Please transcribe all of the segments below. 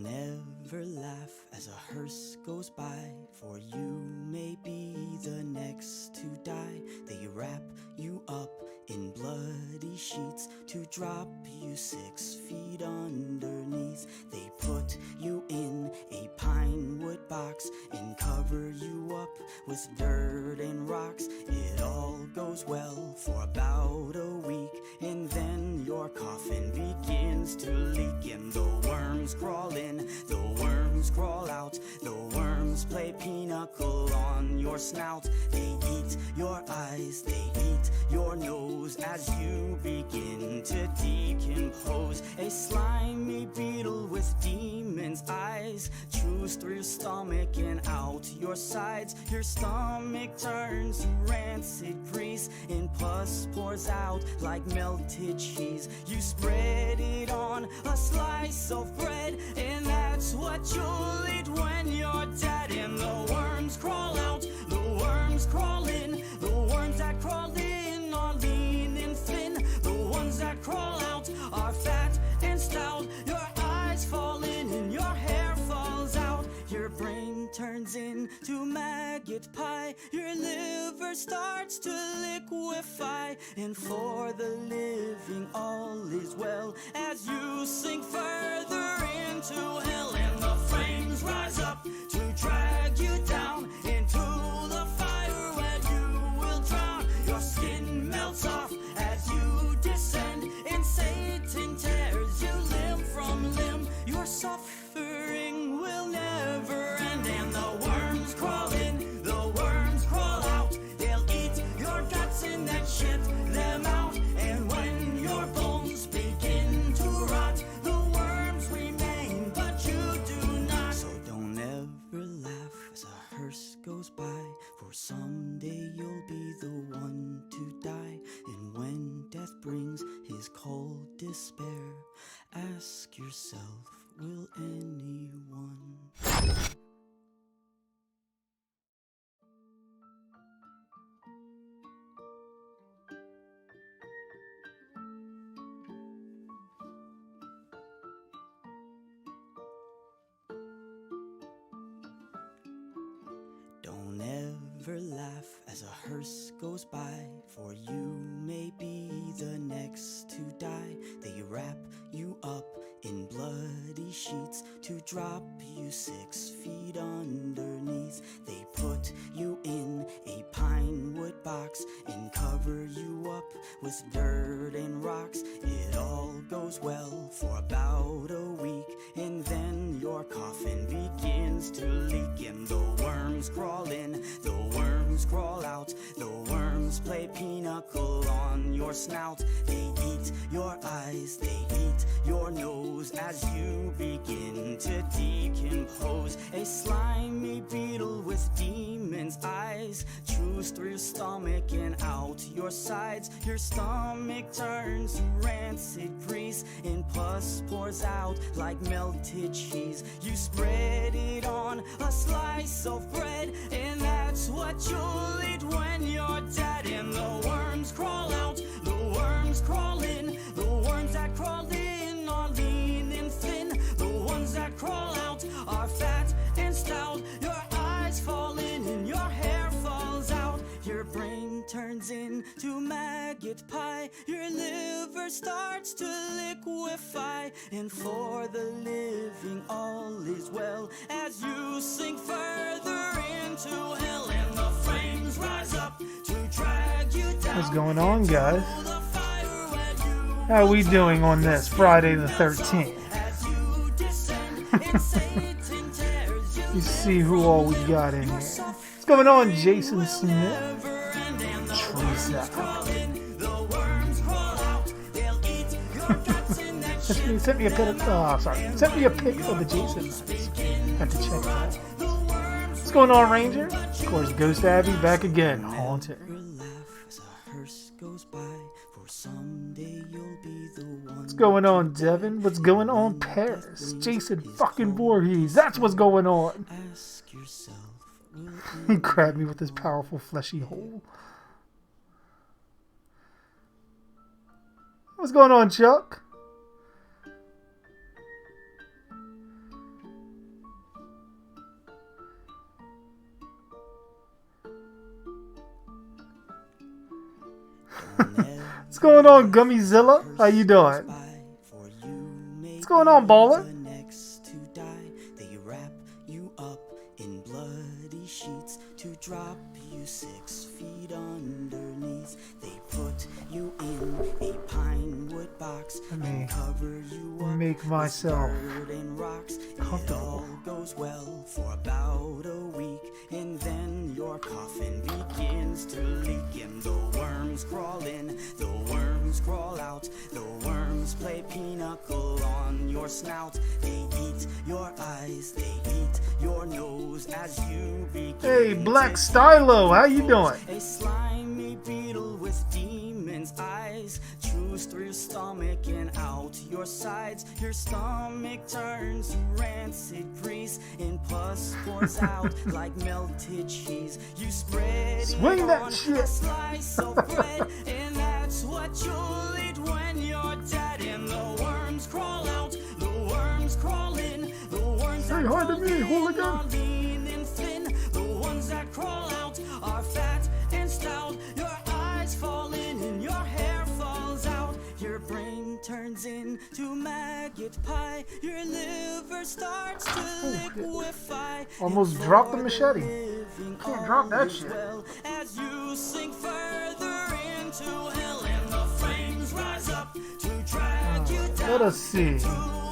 Don't ever laugh as a hearse goes by, for you may be the next to die. They wrap you up in bloody sheets to drop you 6 feet underneath. They put you in a pine wood box and cover you up with dirt and rocks. It all goes well for about a week, and then your coffin begins to leak, and the worms crawl in, the worms crawl out, the worms play pinochle on your snout. They eat your eyes, they eat your nose as you begin to decompose. A slimy beetle with demon's eyes chews through your stomach and out your sides. Your stomach turns to rancid grease, and pus pours out like melted cheese. You spread it on a slice of bread, and that's what you'll eat when you're dead. And the worms crawl out, the worms crawl in, the worms that crawl in are lean and thin, the ones that crawl out are fat and stout. Your eyes fall in and your hair falls out. Your brain turns into maggot pie, your liver starts to liquefy, and for the living all is well as you sink further into hell. And the flames rise up to drag you down into the fire where you will drown. Your skin melts off as you descend, and Satan tears you limb from limb. Your suffering will never end. And the worms crawl in, the worms crawl out. They'll eat your guts and then shit them out. And when your bones begin to rot, the worms remain, but you do not. So don't ever laugh as a hearse goes by, for someday you'll be the one to die. And when death brings his cold despair, ask yourself, will anyone? Don't ever laugh as a hearse goes by, for you may be the next to die. They wrap you up in bloody sheets to drop you 6 feet underneath. They put you in a pine wood box and cover you up with dirt and rocks. It all goes well for about a week, and then your coffin begins to leak, and the worms crawl in, the worms crawl out, the worms play pinochle on your snout. They eat your eyes, they eat your nose as you begin to decompose. A slimy beetle with demon's eyes chews through your stomach and out your sides. Your stomach turns to rancid grease, and pus pours out like melted cheese. You spread it on a slice of bread, and that's what you'll eat when you're dead. And the worms crawl out, the worms crawl in, the worms that crawl in are lean and thin, the ones that crawl out are fat and stout. Your eyes fall in and your hair falls out. Your brain turns into maggot pie, your liver starts to liquefy, and for the living all is well as you sink further into hell. And the flames rise up to drag you down. What's going on, guys? How are we doing on this Friday the 13th? You see who all we got in here. What's going on, Jason Smith? Teresa. Sent me a pic Sent me a pic of the Jason knives. Have to check that out. What's going on, Ranger? Of course, Ghost Abby back again. Haunted. What's going on, Devin? What's going on, Paris? Jason fucking Voorhees. That's what's going on. He grabbed me with his powerful fleshy hole. What's going on, Chuck? What's going on, Gummyzilla? How you doing? What's going on, Baller? They wrap you up in bloody sheets to drop you 6 feet underneath. They put you in a pine wood box and cover you up make myself and rocks. comfortable. It all goes well for about a week, and then your coffin begins to leak, and the worms crawl in, the worms crawl out, the worms play pinochle on your snout. They eat your eyes, they eat your nose as you begin. Hey, Black Stylo, how you doing? A slimy beetle with demon's eyes chews through your stomach and out your sides. Your stomach turns to rancid grease, and pus pours out like melted cheese. You spread Swing it that on shit. a slice of bread, and that's what you'll eat when you're dead. And the worms crawl out, the worms crawl in, the worms Say that hi to crawl me, in hooligan. are lean and thin. The ones that crawl out are fat and stout. Your eyes fall in and your hair falls out. Your brain turns into maggot pie. Your liver starts to liquefy. Almost dropped the machete. Can't drop that shit. As you sink further into hell, and the flames rise up to drag you down. Let us see. To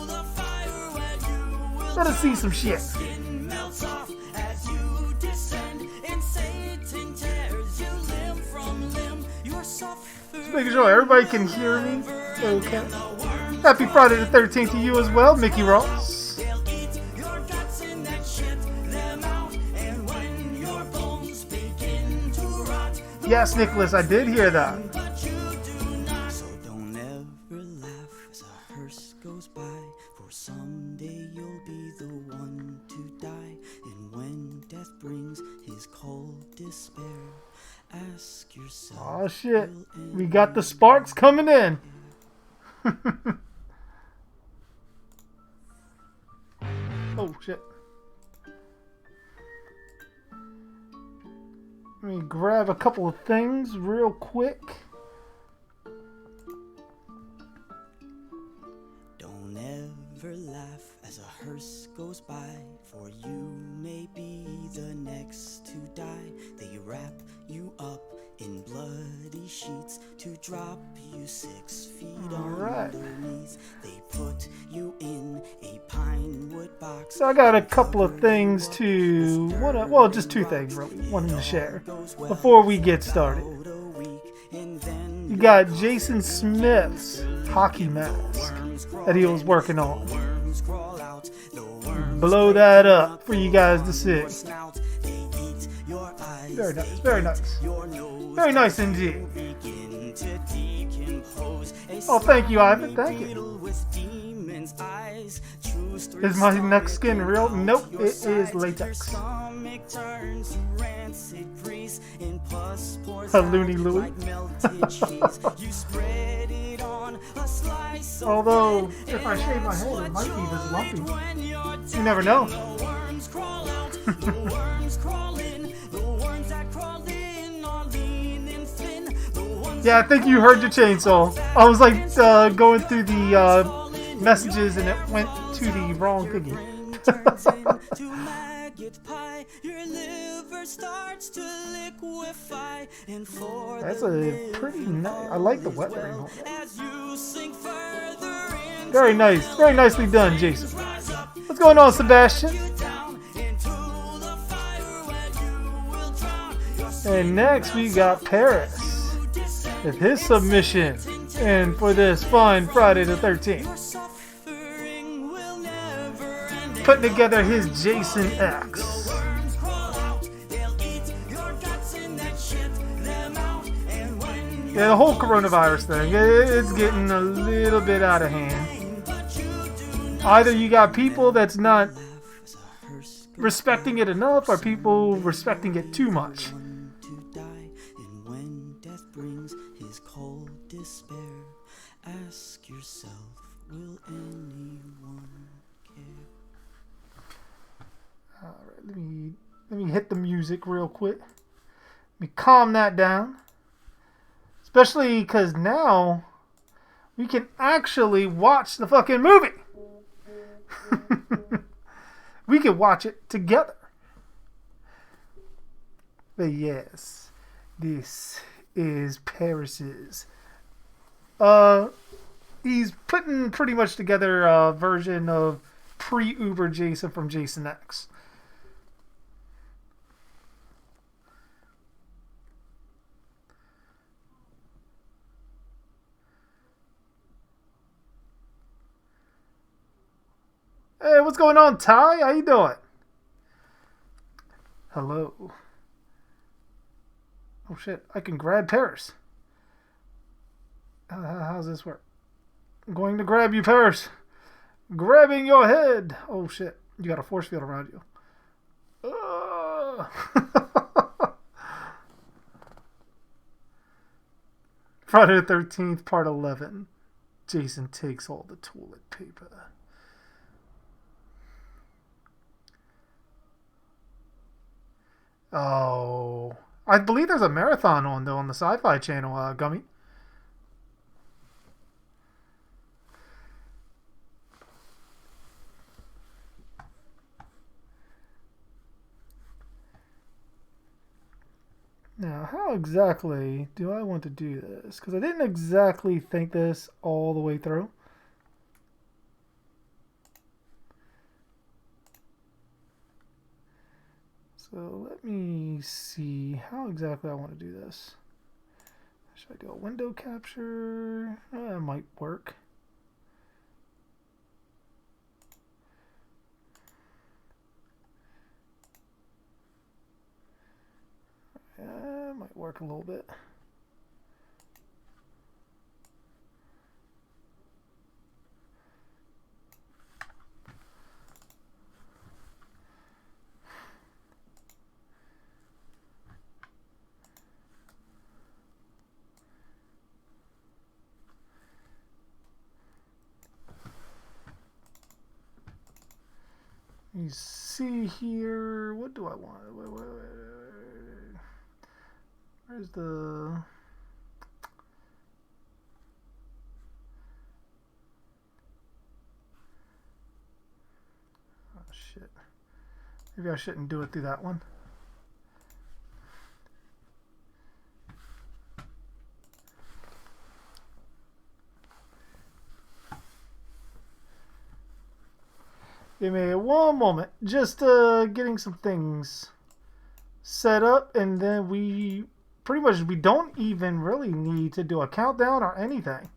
the fire where you will Let us see some shit. skin melts off as you descend, and Satan tears you limb from limb. You're suffering. Just making sure everybody can hear me. Okay. Happy Friday the 13th to you as well, Mickey Ross. They'll eat your guts and then shit them out, and when your bones begin to rot, Yes, Nicholas, I did hear that. but you do not. So don't ever laugh as a hearse goes by, for someday you'll be the one to die. And when death brings his cold despair, ask yourself, Oh shit. We got the sparks coming in. Oh shit. Let me grab a couple of things real quick. don't ever laugh as a hearse goes by, for you may be the next to die. They wrap you up in bloody sheets to drop you 6 feet Alright. underneath. They put you in a pine wood box. So I got a couple of things to, well, just two things really, wanted to share before we get started. You got Jason Smith's hockey mask that he was working on. Blow that up for you guys to see. Very nice, very nice. Very nice indeed. Oh, thank you, Ivan. Thank you. Is my neck skin real? Nope, it is latex. A Looney Louie. Although, if I shave my head, it might be this lumpy. You never know. Yeah, I think you heard your chainsaw. I was like going through the messages and it went to the wrong thingy. That's a pretty nice. I like the weathering on it. Very nice. Very nicely done, Jason. What's going on, Sebastian? And next we got Paris with his submission. And for this fun Friday the 13th, putting together his Jason X. Yeah, the whole coronavirus thing, it's getting a little bit out of hand. Either you got people that's not respecting it enough, or people respecting it too much. Ask yourself, will anyone care? Alright, let me hit the music real quick. Let me calm that down. Especially because now we can actually watch the fucking movie. We can watch it together. But yes, this is Paris's. He's putting pretty much together a version of pre-Uber Jason from Jason X. Hey, what's going on, Ty? How you doing? Hello. Oh shit, I can grab Paris. How's this work? I'm going to grab you, Paris. Grabbing your head. Oh shit, you got a force field around you. Friday the 13th, part 11. Jason takes all the toilet paper. Oh, I believe there's a marathon on though on the Sci-Fi Channel, Gummy. Now, how exactly do I want to do this? Because I didn't exactly think this all the way through. So let me see how exactly I want to do this. Should I do a window capture? That might work. That might work a little bit. You see here, what do I want? Where's the... Oh shit. Maybe I shouldn't do it through that one. Give me one moment. Just getting some things set up, and then we pretty much we don't even really need to do a countdown or anything.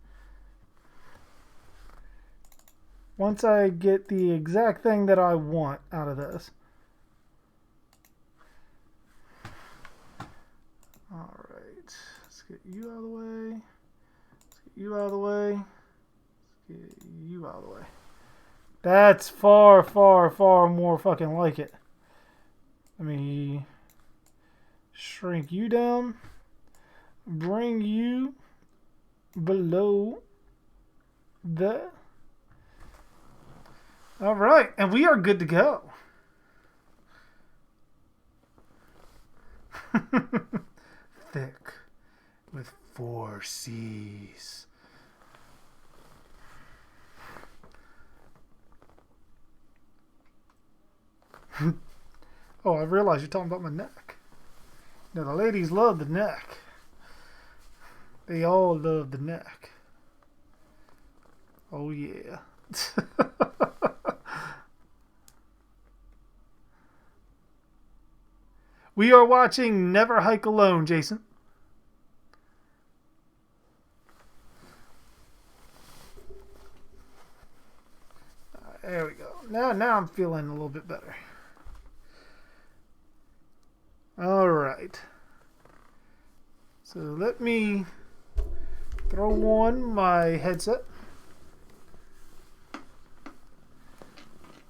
Once I get the exact thing that I want out of this. Alright. Let's get you out of the way. Let's get you out of the way. Let's get you out of the way. That's far, far, far more fucking like it. Let me shrink you down. Bring you below there. All right, and we are good to go. Thick with 4 C's. Oh, I realize you're talking about my neck. Now, the ladies love the neck. They all love the neck. Oh, yeah. We are watching Never Hike Alone, Jason. There we go. Now I'm feeling a little bit better. All right. So let me throw on my headset.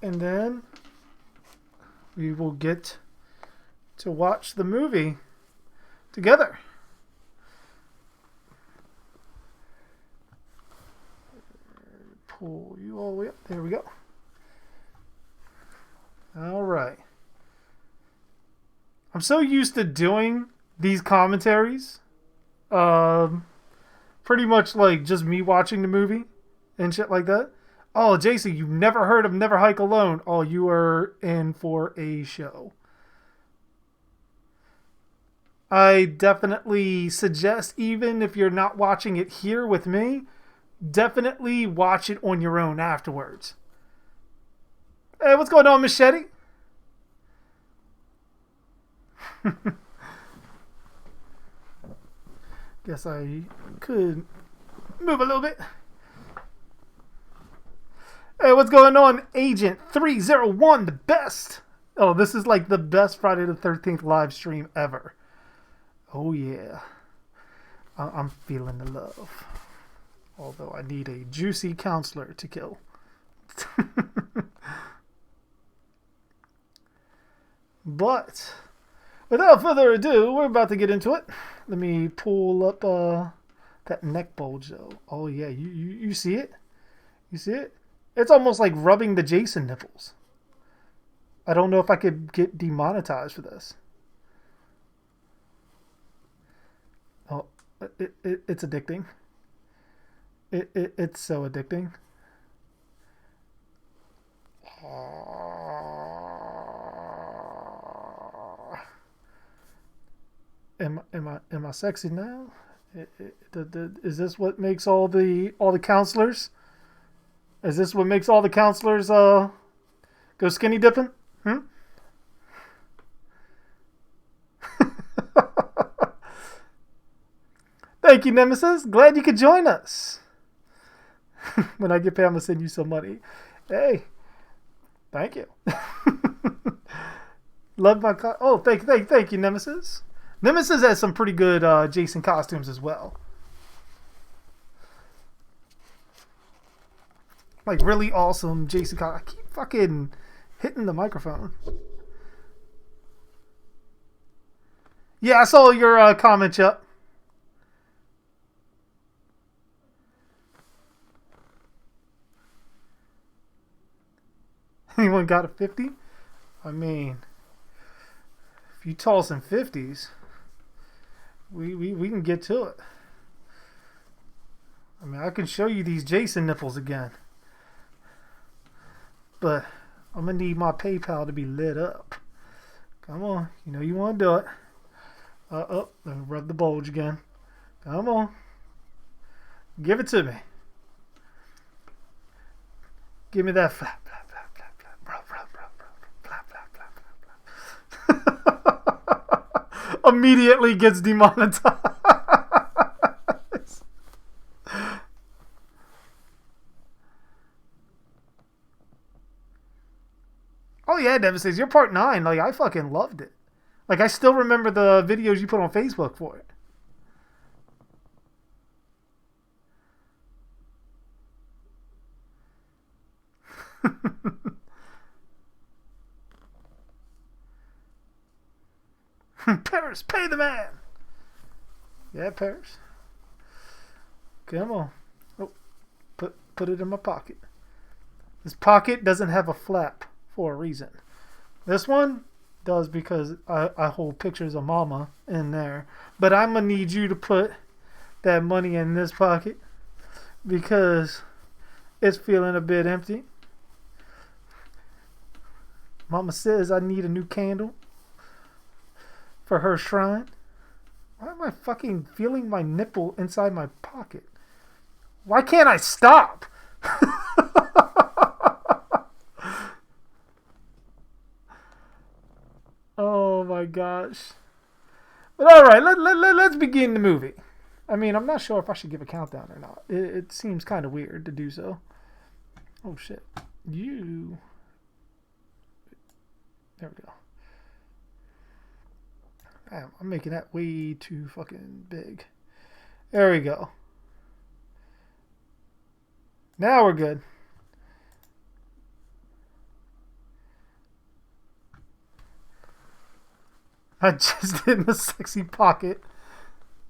And then we will get to watch the movie together. Pull you all the way up. There we go. All right. I'm so used to doing these commentaries pretty much like just me watching the movie and shit like that. Oh, Jason, you've never heard of Never Hike Alone. Oh, you are in for a show. I definitely suggest, even if you're not watching it here with me, definitely watch it on your own afterwards. Hey, what's going on, Machete? Guess I could move a little bit. Hey, what's going on, Agent 301, the best? Oh, this is like the best Friday the 13th live stream ever. Oh, yeah. I'm feeling the love. Although I need a juicy counselor to kill. But without further ado, we're about to get into it. Let me pull up that neck bulge, though. Oh, yeah. You see it? You see it? It's almost like rubbing the Jason nipples. I don't know if I could get demonetized for this. Oh, it's addicting. It's so addicting. Am I sexy now? Is this what makes all the counselors? Is this what makes all the counselors go skinny dipping? Thank you, Nemesis. Glad you could join us. When I get paid, I'm gonna send you some money. Hey, thank you. Love my thank you, Nemesis. Nemesis has some pretty good Jason costumes as well. Like really awesome Jason costumes. I keep fucking hitting the microphone. Yeah, I saw your comment, Chuck. Anyone got a 50? I mean, if you toss some 50s, we can get to it. I mean, I can show you these Jason nipples again. But I'm going to need my PayPal to be lit up. Come on. You know you want to do it. Let me rub the bulge again. Come on. Give it to me. Give me that flap. Immediately gets demonetized. Oh yeah, Devastates, you're part 9. Like, I fucking loved it. Like, I still remember the videos you put on Facebook for it. Paris, pay the man. Yeah, Paris. Come on. Oh, put it in my pocket. This pocket doesn't have a flap for a reason. This one does because I hold pictures of Mama in there. But I'm gonna need you to put that money in this pocket because it's feeling a bit empty. Mama says I need a new candle for her shrine. Why am I fucking feeling my nipple inside my pocket? Why can't I stop? Oh my gosh. But alright, let's begin the movie. I mean, I'm not sure if I should give a countdown or not. It seems kind of weird to do so. Oh shit. There we go. Damn, I'm making that way too fucking big. There we go. Now we're good. I just did in the sexy pocket.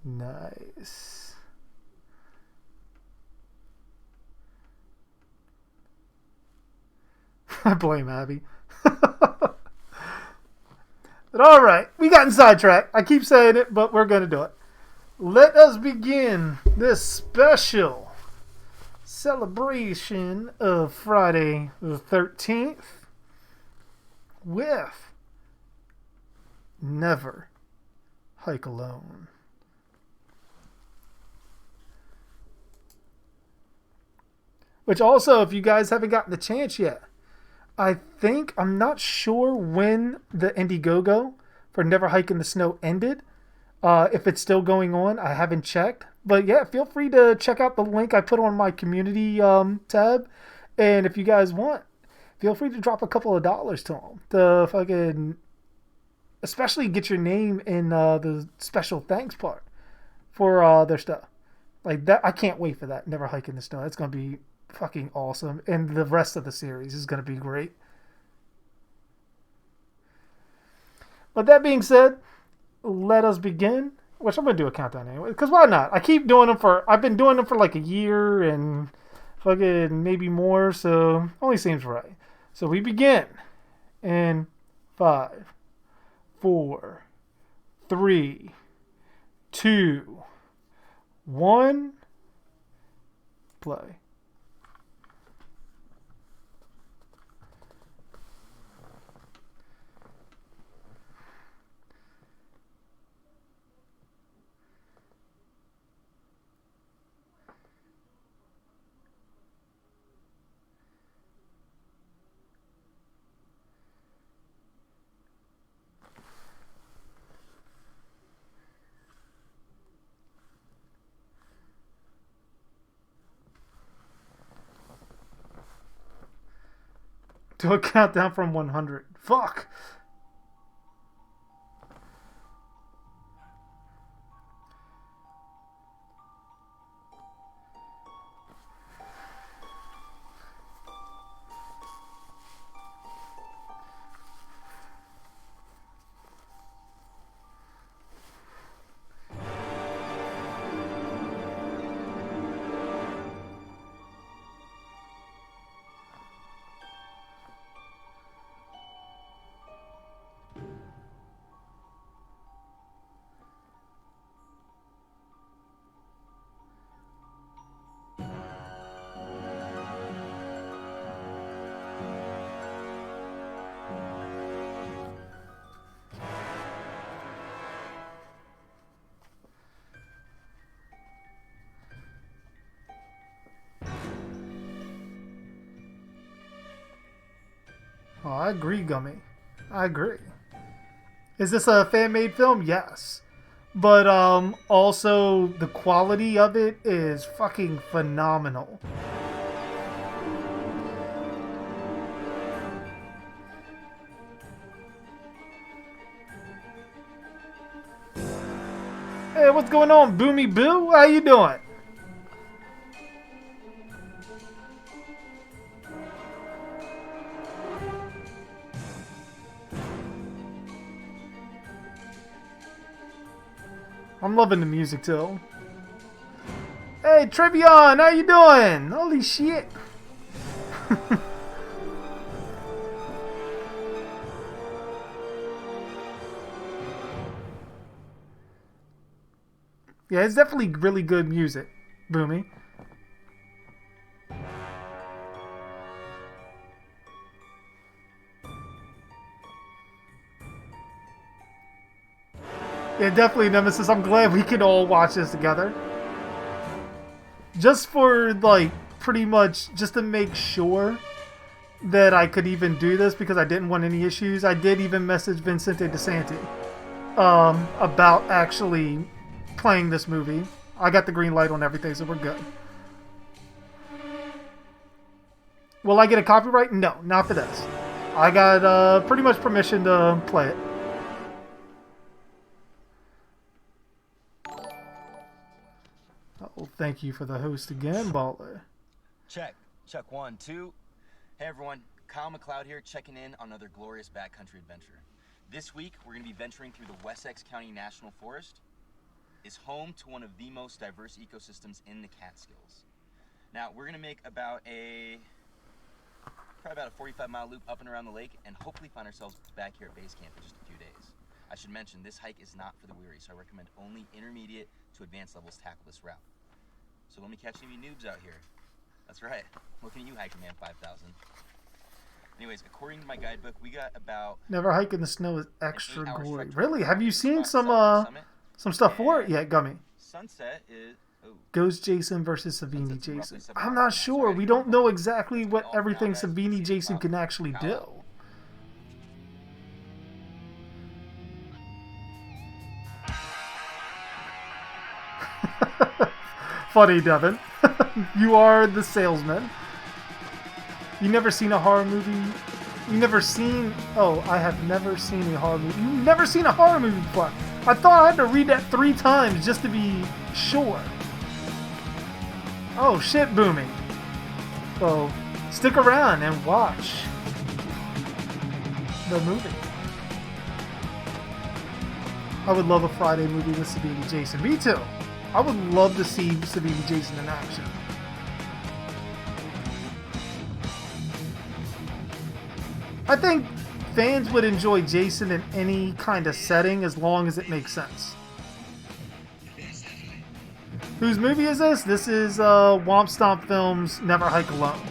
Nice. I blame Abby. But alright, we got sidetracked. I keep saying it, but we're going to do it. Let us begin this special celebration of Friday the 13th with Never Hike Alone. Which also, if you guys haven't gotten the chance yet, I'm not sure when the Indiegogo for Never Hike in the Snow ended. If it's still going on, I haven't checked. But yeah, feel free to check out the link I put on my community tab. And if you guys want, feel free to drop a couple of dollars to them. To fucking, especially get your name in the special thanks part for their stuff. Like that, I can't wait for that. Never Hike in the Snow. That's going to be fucking awesome. And the rest of the series is going to be great. But that being said, let us begin. Which I'm gonna do a countdown anyway, because why not? I've been doing them for like a year and fucking maybe more, so only seems right. So we begin in 5, 4, 3, 2, 1, play. Do a countdown from 100. Fuck. Oh, I agree, Gummy. I agree. Is this a fan-made film? Yes. But also the quality of it is fucking phenomenal. Hey, what's going on, Boomy Boo? How you doing? I'm loving the music too. Hey, Trevion, how you doing? Holy shit. Yeah, it's definitely really good music, Boomy. Yeah, definitely, Nemesis. I'm glad we can all watch this together. Just for, like, pretty much, just to make sure that I could even do this because I didn't want any issues. I did even message Vincente DeSanti about actually playing this movie. I got the green light on everything, so we're good. Will I get a copyright? No, not for this. I got pretty much permission to play it. Oh, thank you for the host again, Baller. Check. 1, 2. Hey everyone, Kyle McLeod here, checking in on another glorious backcountry adventure. This week, we're going to be venturing through the Wessex County National Forest. It's home to one of the most diverse ecosystems in the Catskills. Now, we're going to make probably about a 45-mile loop up and around the lake and hopefully find ourselves back here at base camp in just a few days. I should mention, this hike is not for the weary, so I recommend only intermediate to advanced levels tackle this route. So let me catch any noobs out here. That's right. Looking at you, Hiker Man 5000. Anyways, according to my guidebook, we got about... Never hike in the snow is extra 8 hours gory. trek Really? towards Have you the seen spot south of the some stuff for it and yet, Gummy? Sunset is... Oh, Ghost Jason versus Savini Sunset's roughly Jason. 7 I'm miles not from sure. outside. We don't know exactly what All everything now, guys, Savini see Jason top. can actually do. Power. Funny, Devin. You are the salesman. You never seen a horror movie? You never seen... Oh, I have never seen a horror movie. You've never seen a horror movie before. I thought I had to read that 3 times just to be sure. Oh, shit, Boomy. Well, stick around and watch the movie. I would love a Friday movie with Savini Jason. Me too. I would love to see Savini Jason in action. I think fans would enjoy Jason in any kind of setting as long as it makes sense. Whose movie is this? This is Womp Stomp Films' Never Hike Alone.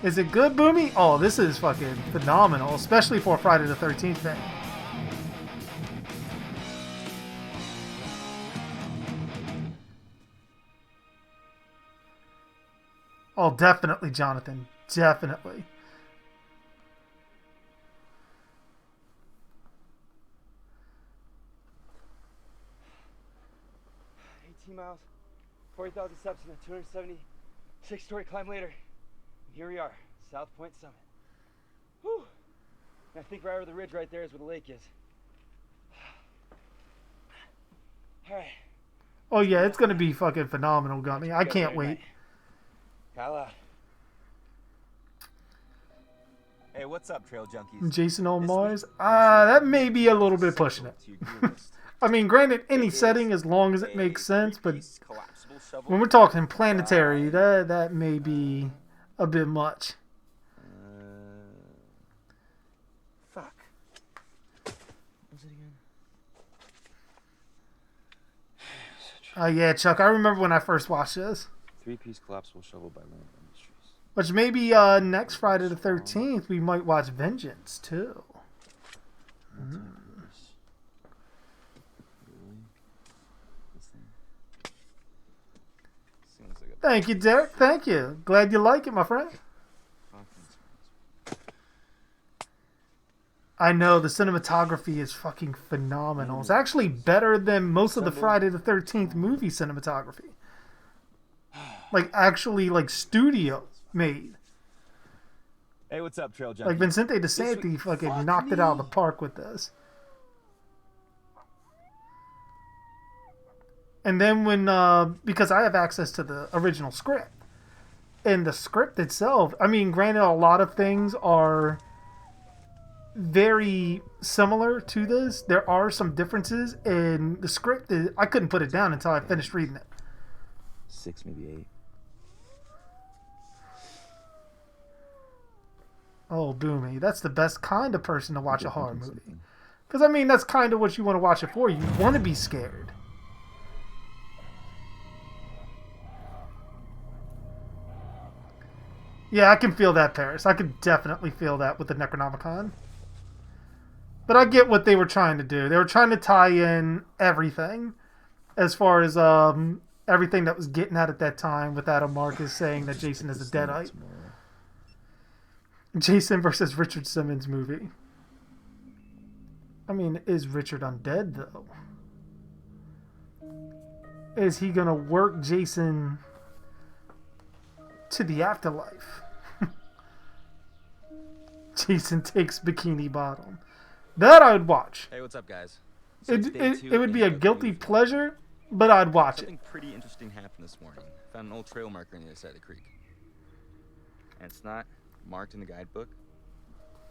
Is it good, Boomy? Oh, this is fucking phenomenal, especially for a Friday the 13th fan. Oh, definitely, Jonathan. Definitely. Miles, 40,000 steps and a 276-story climb later. And here we are, South Point Summit. Whew. And I think right over the ridge right there is where the lake is. All right. Oh yeah, it's gonna be fucking phenomenal, Gummy. I can't wait. Kyle out. hey, what's up, trail junkies? Jason on This Mars? week, That may be a little bit pushing it. to your gear list. I mean, granted, any setting as long as it makes sense, but when we're talking planetary, that may be a bit much. Fuck. What's it again? Yeah, Chuck, I remember when I first watched this. 3-piece collapsible shovel by Land Industries. Which maybe next Friday the 13th, we might watch Vengeance, too. Thank you, Derek. Thank you. Glad you like it, my friend. I know, the cinematography is fucking phenomenal. It's actually better than most of the Friday the 13th movie cinematography. Like, actually, like, studio made. Hey, what's up, trail junkies? Like, Vincente De Santi fucking knocked it out of the park with this. And then when, because I have access to the original script. And the script itself, I mean, granted, a lot of things are very similar to this. There are some differences in the script. I couldn't put it down until I finished reading it. 6, maybe 8. Oh, Boomy. That's the best kind of person to watch a horror movie. Because, I mean, that's kind of what you want to watch it for. You want to be scared. Yeah, I can feel that, Paris. I could definitely feel that with the Necronomicon. But I get what they were trying to do. They were trying to tie in everything. As far as everything that was getting at that time with Adam Marcus saying that Jason is a deadite. Jason versus Richard Simmons movie. I mean, is Richard undead, though? Is he going to work Jason to the afterlife? Jason takes Bikini Bottom. That I would watch. Hey, what's up, guys? So It would be a guilty pleasure, but I'd watch it. Something pretty interesting happened this morning. Found an old trail marker on the other side of the creek. And it's not marked in the guidebook,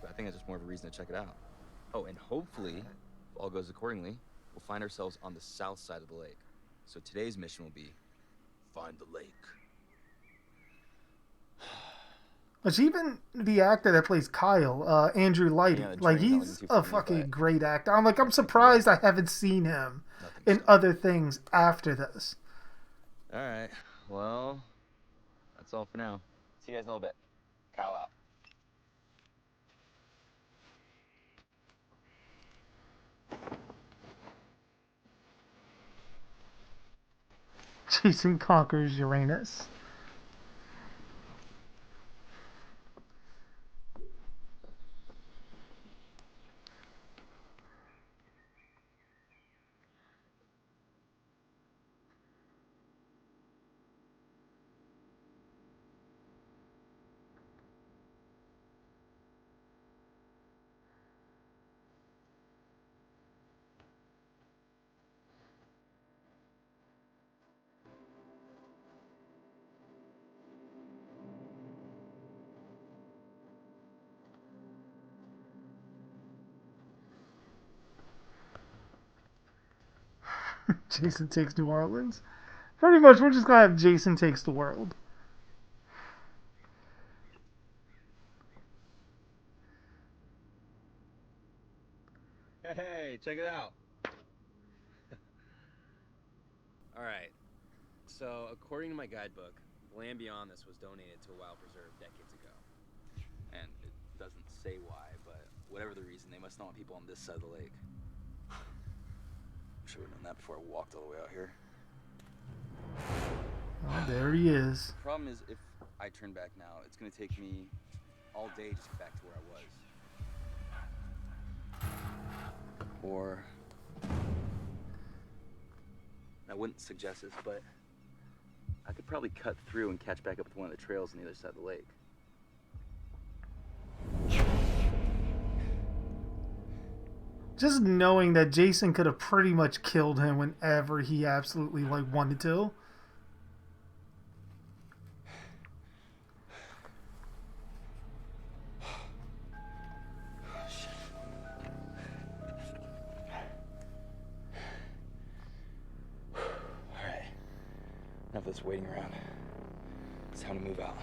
but I think it's just more of a reason to check it out. Oh, and hopefully, if all goes accordingly, we'll find ourselves on the south side of the lake. So today's mission will be find the lake. Which even the actor that plays Kyle, Andrew Lighty, Yeah, the like train's not he's looking too a funny, fucking but great actor. I'm surprised I haven't seen him nothing in so. other things after this. All right. Well, that's all for now. See you guys in a little bit. Kyle out. Jason conquers Uranus. Jason takes New Orleans. Pretty much, we're just gonna have Jason takes the world. Hey, check it out. All right. So, according to my guidebook, land beyond this was donated to a wild preserve decades ago. And it doesn't say why, but whatever the reason, they must not want people on this side of the lake. Should have known that before I walked all the way out here. Oh, there he is. The problem is, if I turn back now, it's going to take me all day to get back to where I was. Or I wouldn't suggest this, but I could probably cut through and catch back up with one of the trails on the other side of the lake. Just knowing that Jason could have pretty much killed him whenever he absolutely wanted to. Enough of this waiting around. It's time to move out.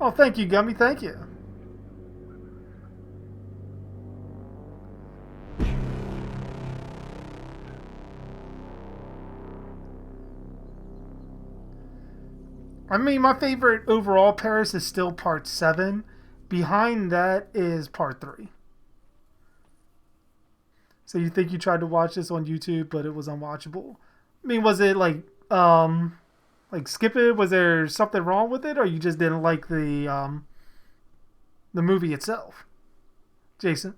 Oh, thank you, Gummy. Thank you. I mean, my favorite overall Paris is still part 7. Behind that is part 3. So you think you tried to watch this on YouTube, but it was unwatchable? I mean, was it skip it? Was there something wrong with it, or you just didn't like the movie itself? Jason?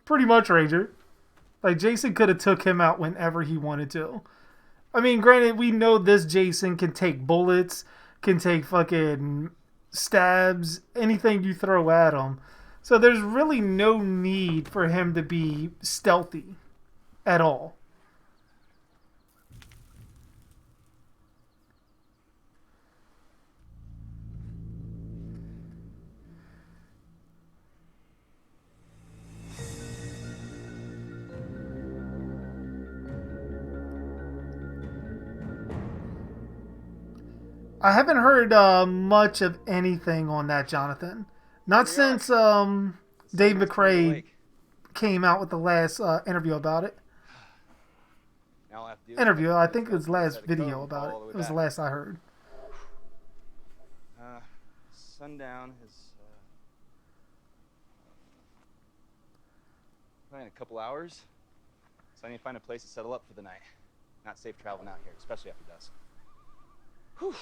Pretty much, Ranger. Like, Jason could have took him out whenever he wanted to. I mean, granted, we know this Jason can take bullets, can take fucking stabs, anything you throw at him. So there's really no need for him to be stealthy at all. I haven't heard much of anything on that, Jonathan. Not since Dave McRae came out with the last interview about it. Interview, I think it was last video about it. It was the last I heard. Sundown is in a couple hours, so I need to find a place to settle up for the night. Not safe traveling out here, especially after dusk. Whew.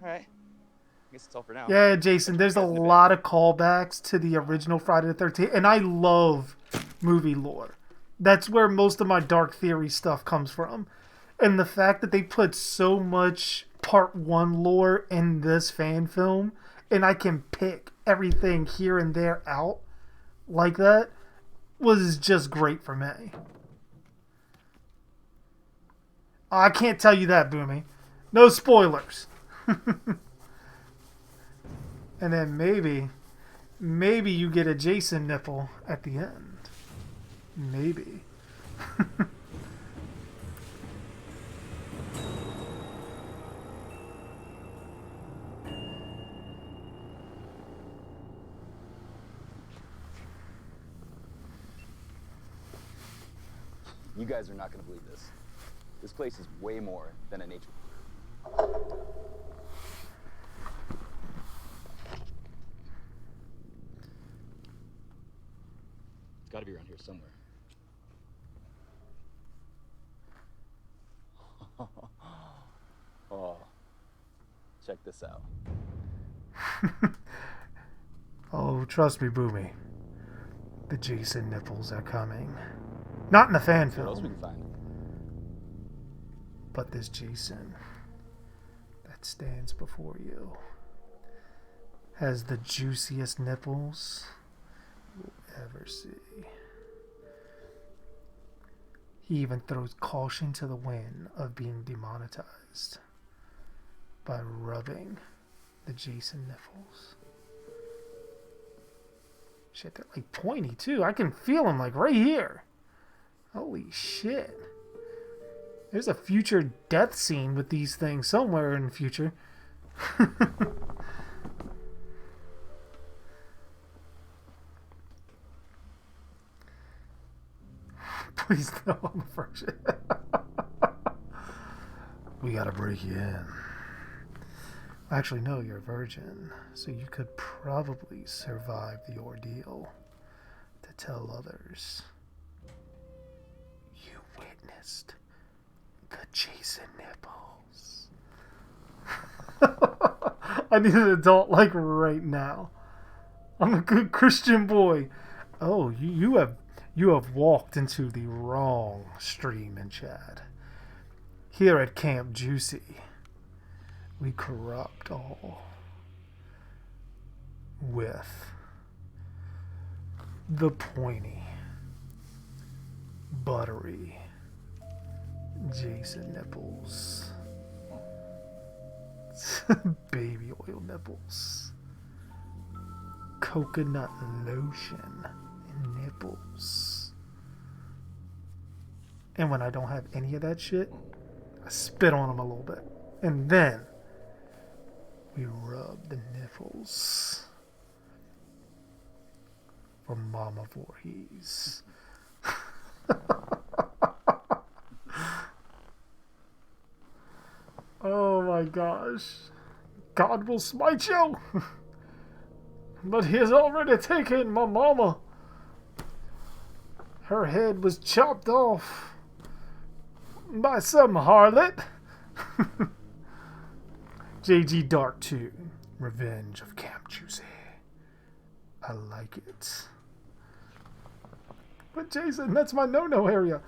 All right. I guess it's all for now. Yeah, Jason, there's a lot of callbacks to the original Friday the 13th, and I love movie lore. That's where most of my Dark Theory stuff comes from. And the fact that they put so much Part 1 lore in this fan film and I can pick everything here and there out like that was just great for me. I can't tell you that, Boomy. No spoilers. And then maybe you get a Jason nipple at the end. Maybe. You guys are not going to believe this. This place is way more than a nature. It's got to be around here somewhere. Oh, check this out. Oh, trust me, Boomy. The Jason nipples are coming. Not in the fan What else we film, can find? but this Jason that stands before you has the juiciest nipples you'll ever see. He even throws caution to the wind of being demonetized by rubbing the Jason nipples. Shit, they're like pointy too. I can feel them like right here. Holy shit. There's a future death scene with these things somewhere in the future. Please no, I'm a virgin. We gotta break you in. Actually, no, you're a virgin, so you could probably survive the ordeal to tell others you witnessed the Jason nipples. I need an adult like right now. I'm a good Christian boy. Oh, you have walked into the wrong stream in Chad. Here at Camp Juicy, we corrupt all with the pointy, buttery Jason nipples. Baby oil nipples. Coconut lotion nipples. And when I don't have any of that shit, I spit on them a little bit. And then we rub the nipples for Mama Voorhees. Oh my gosh. God will smite you. But he has already taken my mama. Her head was chopped off by some harlot. J.G. Darhk 2, Revenge of Camp Juicy. I like it. But Jason, that's my no-no area.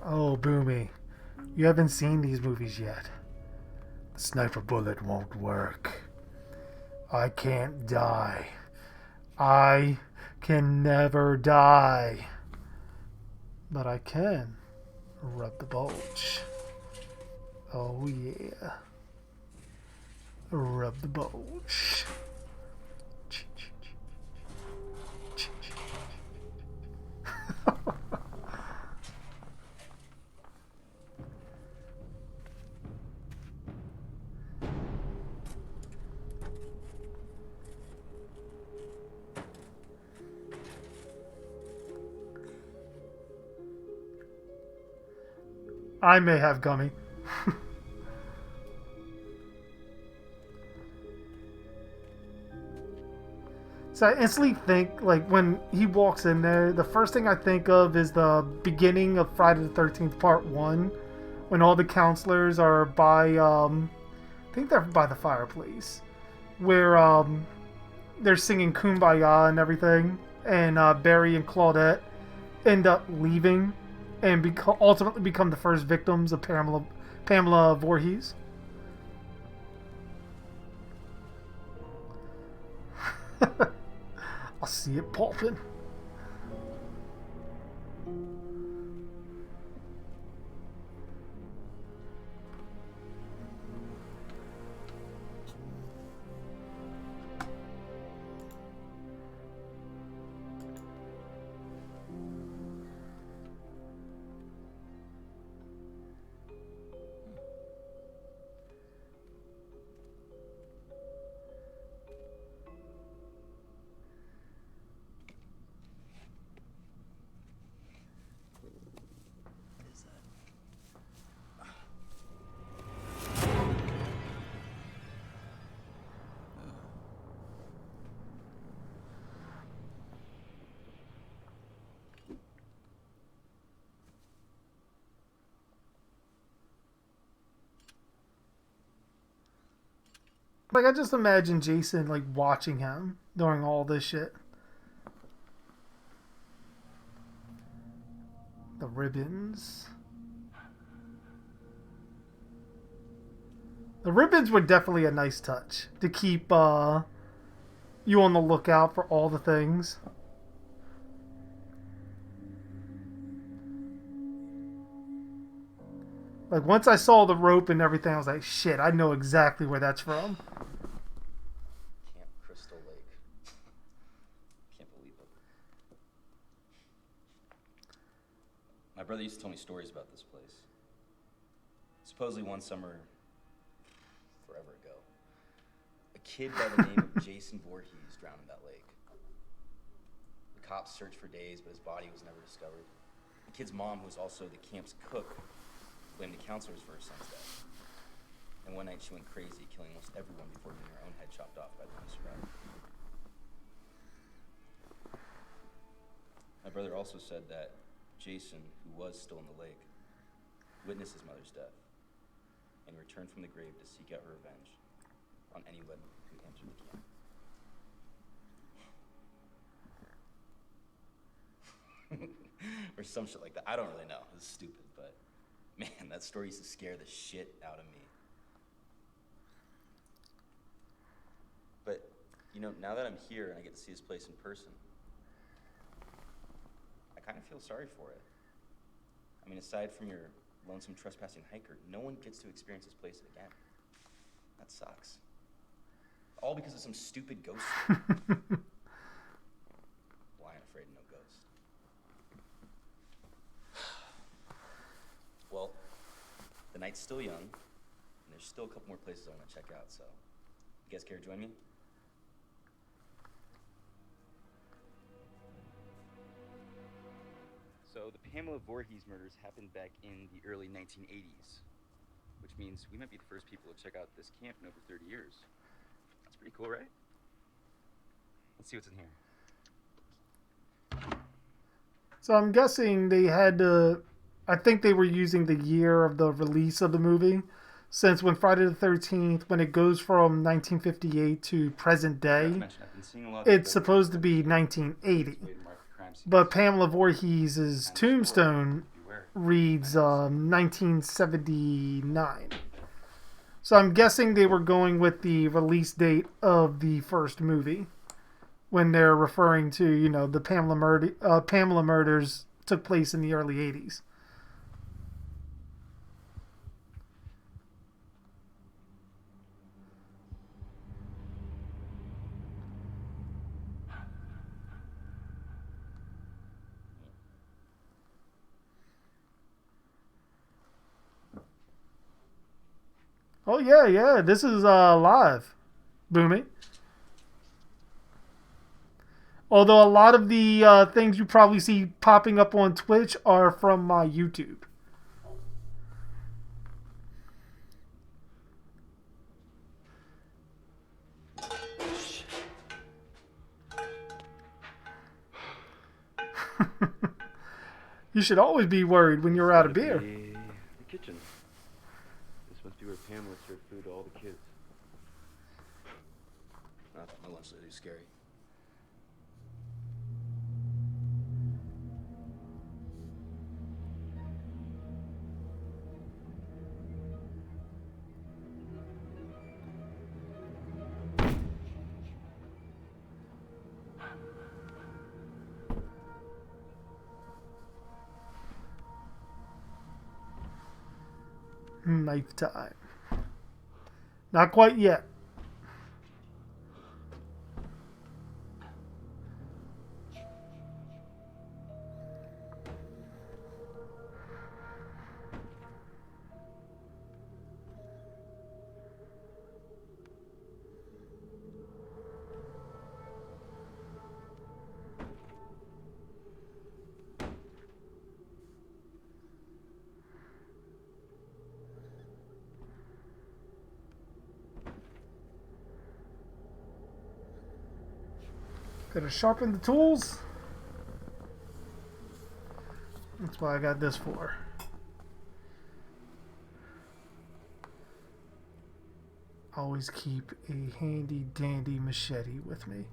Oh, Boomy. You haven't seen these movies yet. The sniper bullet won't work. I can't die. I can never die. But I can rub the bulge. Oh, yeah. Rub the bulge. I may have gummy. So I instantly think, like, when he walks in there, the first thing I think of is the beginning of Friday the 13th Part 1, when all the counselors are by, I think they're by the fireplace, where they're singing Kumbaya and everything, and Barry and Claudette end up leaving and ultimately become the first victims of Pamela Voorhees. I'll see it popping. Like, I just imagine Jason, like, watching him during all this shit. The ribbons. The ribbons were definitely a nice touch to keep you on the lookout for all the things. Like, once I saw the rope and everything, I was like, shit, I know exactly where that's from. Camp Crystal Lake. Can't believe it. My brother used to tell me stories about this place. Supposedly one summer, forever ago, a kid by the name of Jason Voorhees drowned in that lake. The cops searched for days, but his body was never discovered. The kid's mom, who was also the camp's cook, blamed the counselors for her son's death. And one night she went crazy, killing almost everyone before getting her own head chopped off by the one who survived. My brother also said that Jason, who was still in the lake, witnessed his mother's death and returned from the grave to seek out her revenge on anyone who entered the camp. Or some shit like that. I don't really know. It's stupid, but man, that story used to scare the shit out of me. But, you know, now that I'm here and I get to see this place in person, I kind of feel sorry for it. I mean, aside from your lonesome trespassing hiker, no one gets to experience this place again. That sucks. All because of some stupid ghost story. Well, I ain't afraid of no ghost. Well, the night's still young, and there's still a couple more places I want to check out, so you guys care to join me? So the Pamela Voorhees murders happened back in the early 1980s, which means we might be the first people to check out this camp in over 30 years. That's pretty cool, right? Let's see what's in here. So I'm guessing they had to... I think they were using the year of the release of the movie, since when Friday the 13th, when it goes from 1958 to present day, it's supposed to be 1980. But Pamela Voorhees' tombstone reads 1979. So I'm guessing they were going with the release date of the first movie when they're referring to, you know, the Pamela murders took place in the early 80s. Oh, yeah. This is live. Boomy. Although a lot of the things you probably see popping up on Twitch are from my YouTube. You should always be worried when you're out of beer. The kitchen. Pamela served food to all the kids. I thought my lunch lady was scary. Knife time. Not quite yet. Gotta sharpen the tools. That's what I got this for. Always keep a handy dandy machete with me.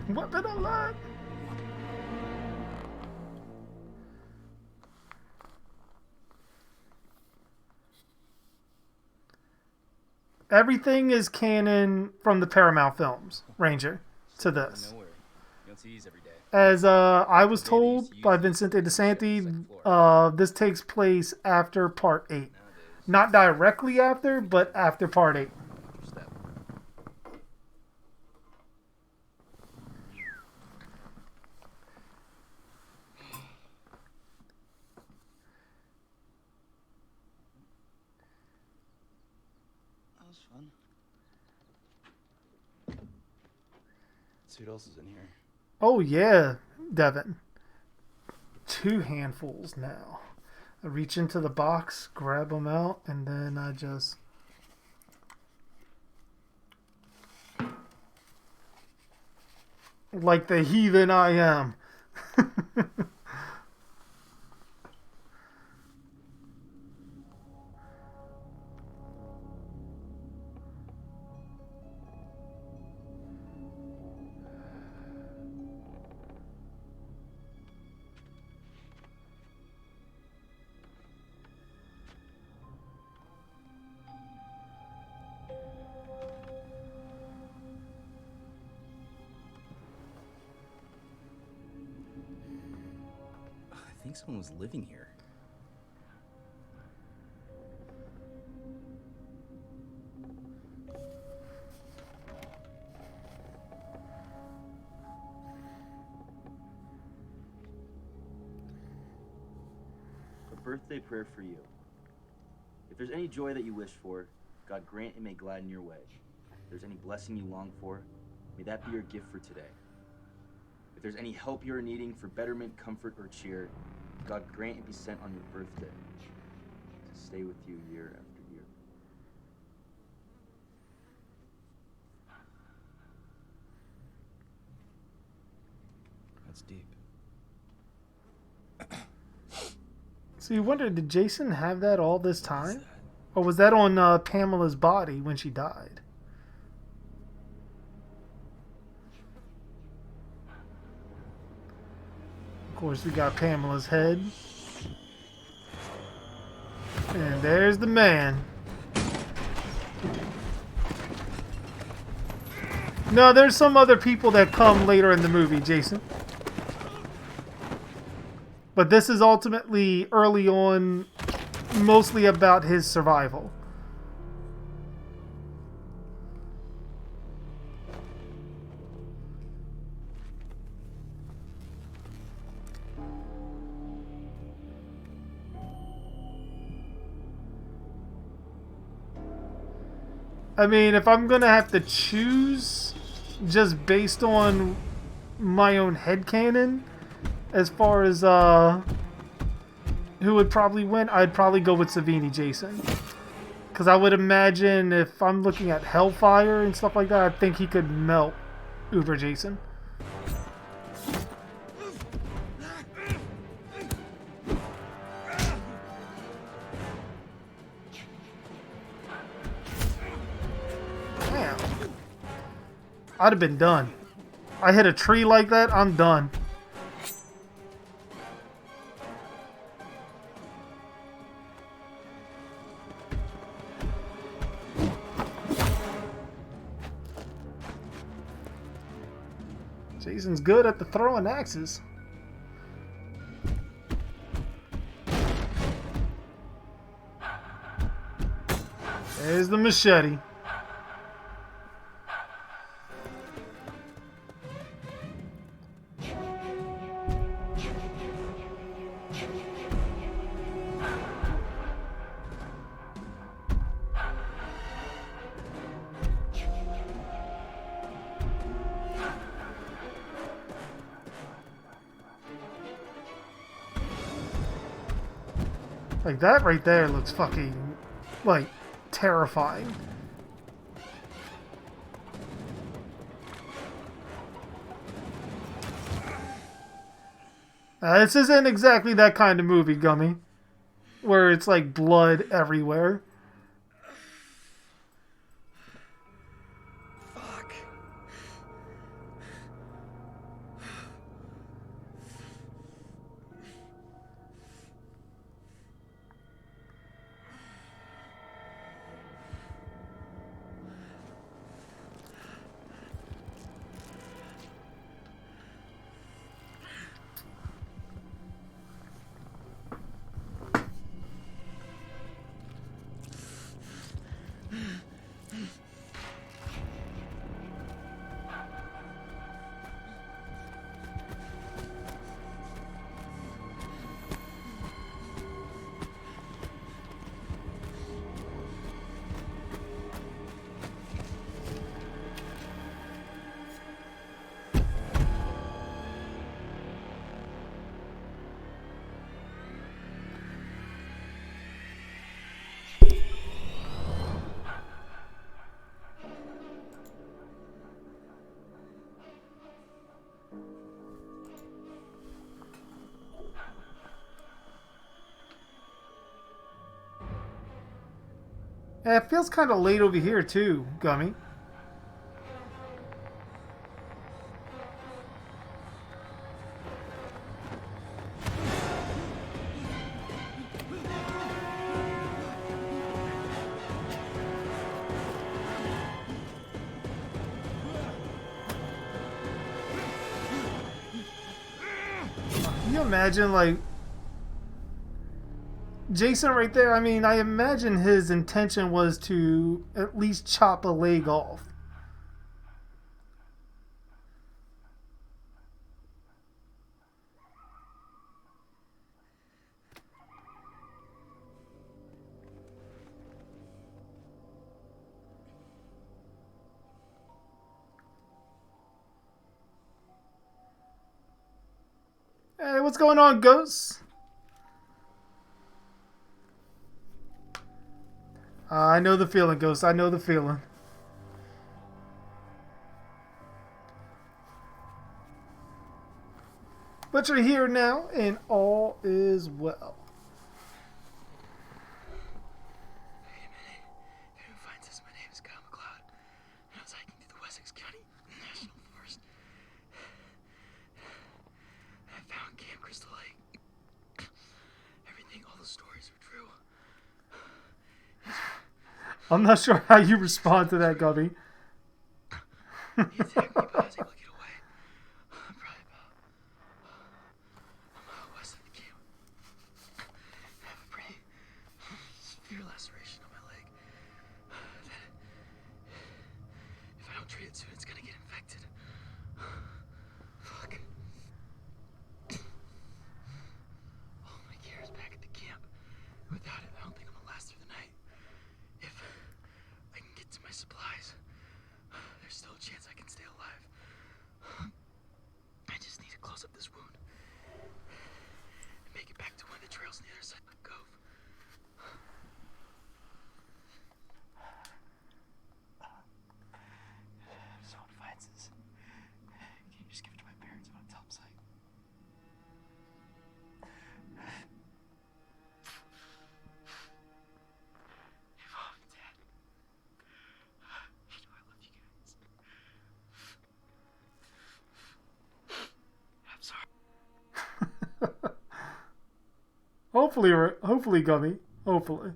Weapon alert! Everything is canon from the Paramount films, Ranger, to this. Nowhere. You don't see these every day. As I was told by Vincente DeSanti, this takes place after Part 8. Not directly after, but after Part 8. Step. That was fun. Let's see what else is in here. Oh yeah, Devin. 2 handfuls now. I reach into the box, grab them out, and then I just... like the heathen I am. I think someone was living here. A birthday prayer for you. If there's any joy that you wish for, God grant it may gladden your way. If there's any blessing you long for, may that be your gift for today. If there's any help you are needing for betterment, comfort, or cheer, God grant it be sent on your birthday to stay with you year after year. That's deep. So you wonder, did Jason have that all this time? Or was that on Pamela's body when she died? Of course, we got Pamela's head. And there's the man. No, there's some other people that come later in the movie, Jason. But this is ultimately early on, mostly about his survival. I mean, if I'm going to have to choose just based on my own headcanon, as far as who would probably win, I'd probably go with Savini Jason. Because I would imagine if I'm looking at Hellfire and stuff like that, I think he could melt Uber Jason. Damn. I'd have been done. I hit a tree like that, I'm done. Jason's good at the throwing axes. There's the machete. Like, that right there looks fucking, like, terrifying. This isn't exactly that kind of movie, Gummy, where it's like blood everywhere. Fuck. Yeah, it feels kind of late over here too, Gummy. Can you imagine, like, Jason right there? I mean, I imagine his intention was to at least chop a leg off. Hey, what's going on, Ghosts? I know the feeling, Ghost. I know the feeling. But you're here now, and all is well. Wait a minute. If anyone finds this, my name is Kyle McLeod. And I was hiking through the Wessex County National Forest. I found Camp Crystal Lake. Everything, all the stories are true. I'm not sure how you respond to that, Gubby. He attacked me, but I was able to get away. I'm probably about a mile west of the camp. I have a pretty severe laceration on my leg. If I don't treat it soon, it's gonna get infected. Fuck. All my gear is back at the camp. Without it, I don't think I'm gonna last through the night. If I can get to my supplies, there's still a chance I can stay alive. I just need to close up this wound and make it back to one of the trails on the other side of the cove. hopefully, Gummy. Hopefully.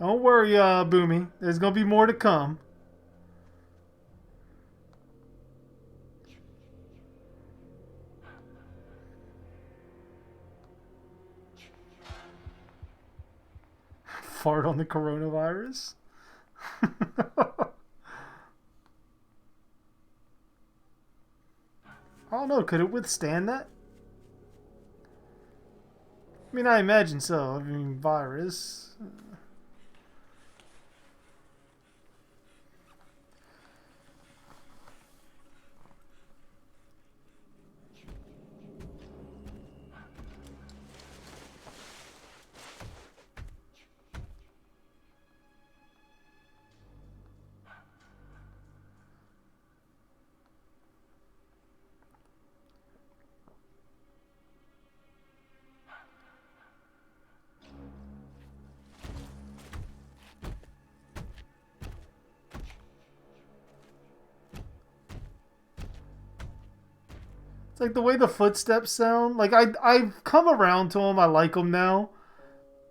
Don't worry, Boomy. There's gonna be more to come. Fart on the coronavirus. I don't know. Could it withstand that? I mean, I imagine so. I mean, virus. It's like the way the footsteps sound. Like I've come around to them. I like them now,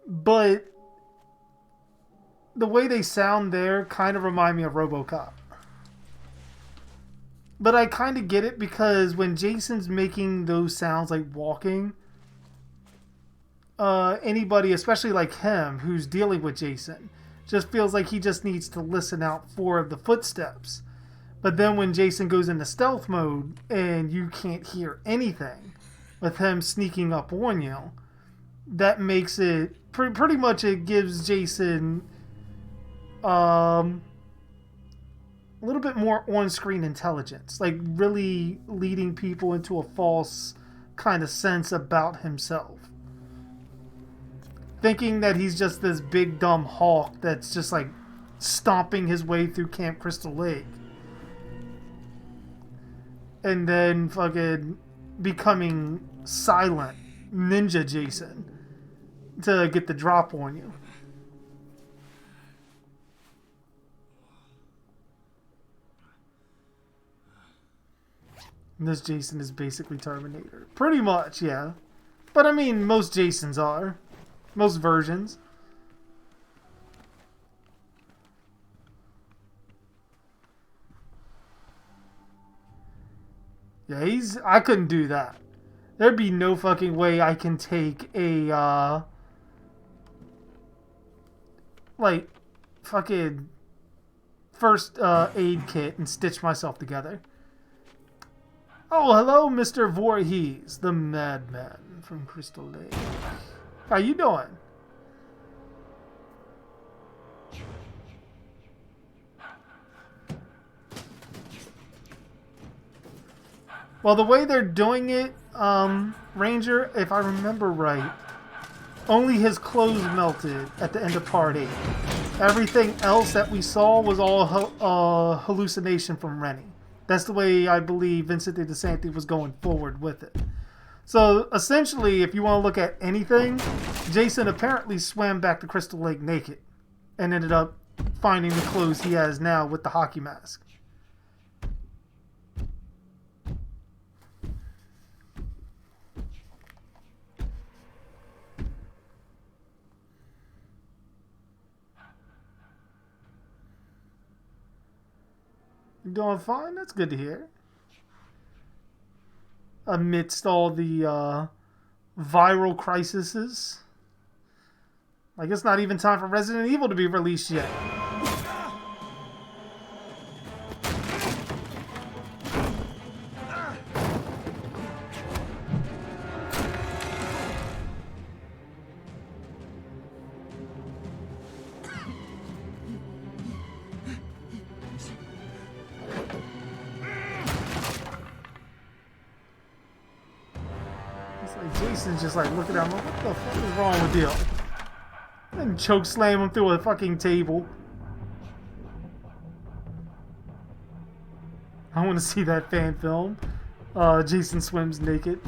but the way they sound there kind of remind me of RoboCop. But I kind of get it because when Jason's making those sounds like walking, anybody, especially like him, who's dealing with Jason, just feels like he just needs to listen out for the footsteps. But then when Jason goes into stealth mode and you can't hear anything with him sneaking up on you, that makes it pretty much, it gives Jason a little bit more on-screen intelligence, like really leading people into a false kind of sense about himself. Thinking that he's just this big dumb hawk that's just like stomping his way through Camp Crystal Lake. And then fucking becoming silent Ninja Jason to get the drop on you. And this Jason is basically Terminator. Pretty much, yeah. But I mean, most Jasons are. Most versions. Yeah, I couldn't do that. There'd be no fucking way I can take a, like, fucking first aid kit and stitch myself together. Oh, hello, Mr. Voorhees, the madman from Crystal Lake. How you doing? Well, the way they're doing it, Ranger, if I remember right, only his clothes melted at the end of Part 8. Everything else that we saw was all hallucination from Rennie. That's the way I believe Vincent DeSantis was going forward with it. So, essentially, if you want to look at anything, Jason apparently swam back to Crystal Lake naked and ended up finding the clothes he has now with the hockey mask. You doing fine? That's good to hear. Amidst all the viral crises. Like, it's not even time for Resident Evil to be released yet. Jason's just like looking at him, what the fuck is wrong with you? And choke slam him through a fucking table. I want to see that fan film. Jason swims naked.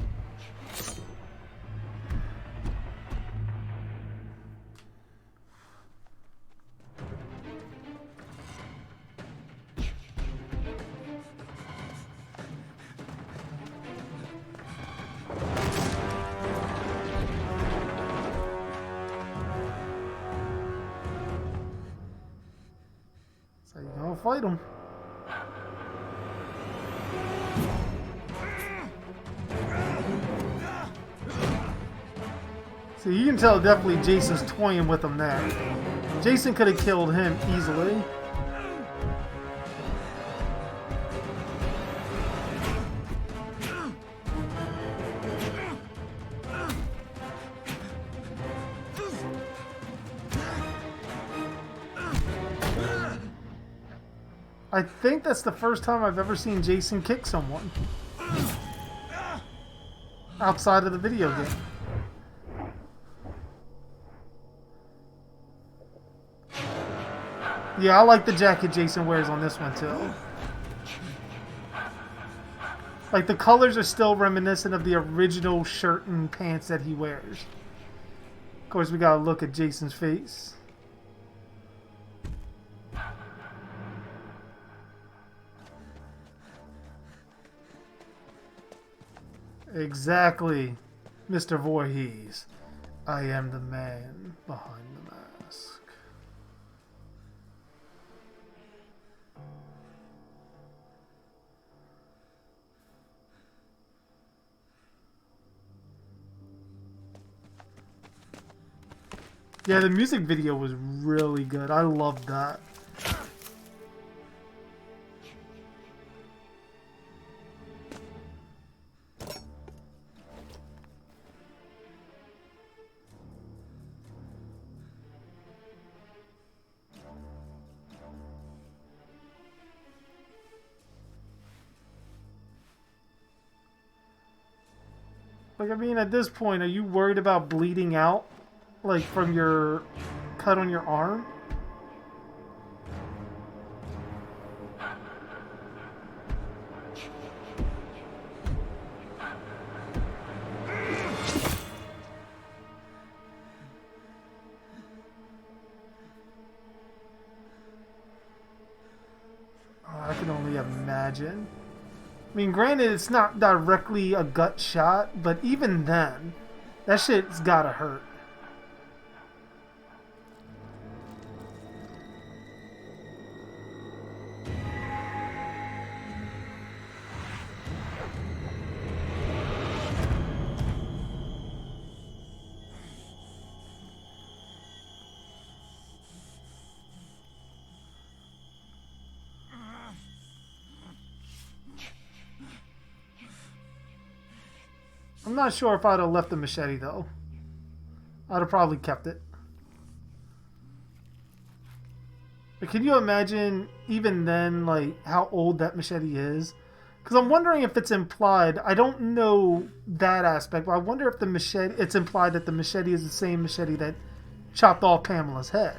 fight him. See, you can tell definitely Jason's toying with him there. Jason could have killed him easily. I think that's the first time I've ever seen Jason kick someone outside of the video game. Yeah, I like the jacket Jason wears on this one too. Like the colors are still reminiscent of the original shirt and pants that he wears. Of course, we gotta look at Jason's face. Exactly, Mr. Voorhees. I am the man behind the mask. Yeah, the music video was really good. I loved that. Like, I mean, at this point, are you worried about bleeding out? Like, from your cut on your arm? Oh, I can only imagine. I mean, granted, it's not directly a gut shot, but even then, that shit's gotta hurt. I'm not sure if I'd have left the machete, though. I'd have probably kept it. But can you imagine, even then, like, how old that machete is? Because I'm wondering if it's implied. I don't know that aspect, but I wonder if the machete, it's implied that the machete is the same machete that chopped off Pamela's head.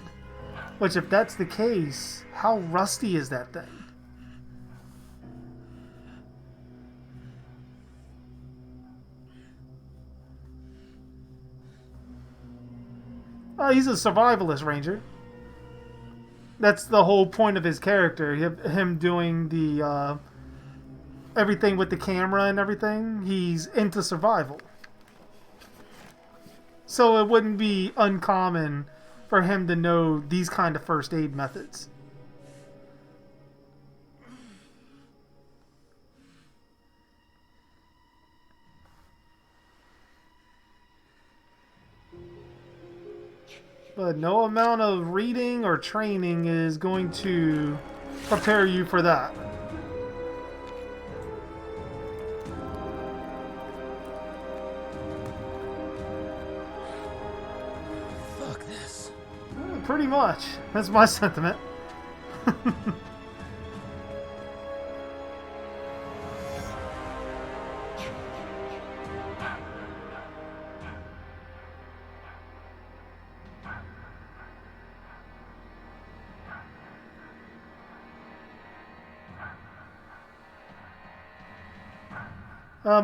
Which, if that's the case, how rusty is that thing? He's a survivalist ranger. That's the whole point of his character. Him doing the everything with the camera and everything. He's into survival. So it wouldn't be uncommon for him to know these kind of first aid methods. But no amount of reading or training is going to prepare you for that. Fuck this. Pretty much. That's my sentiment.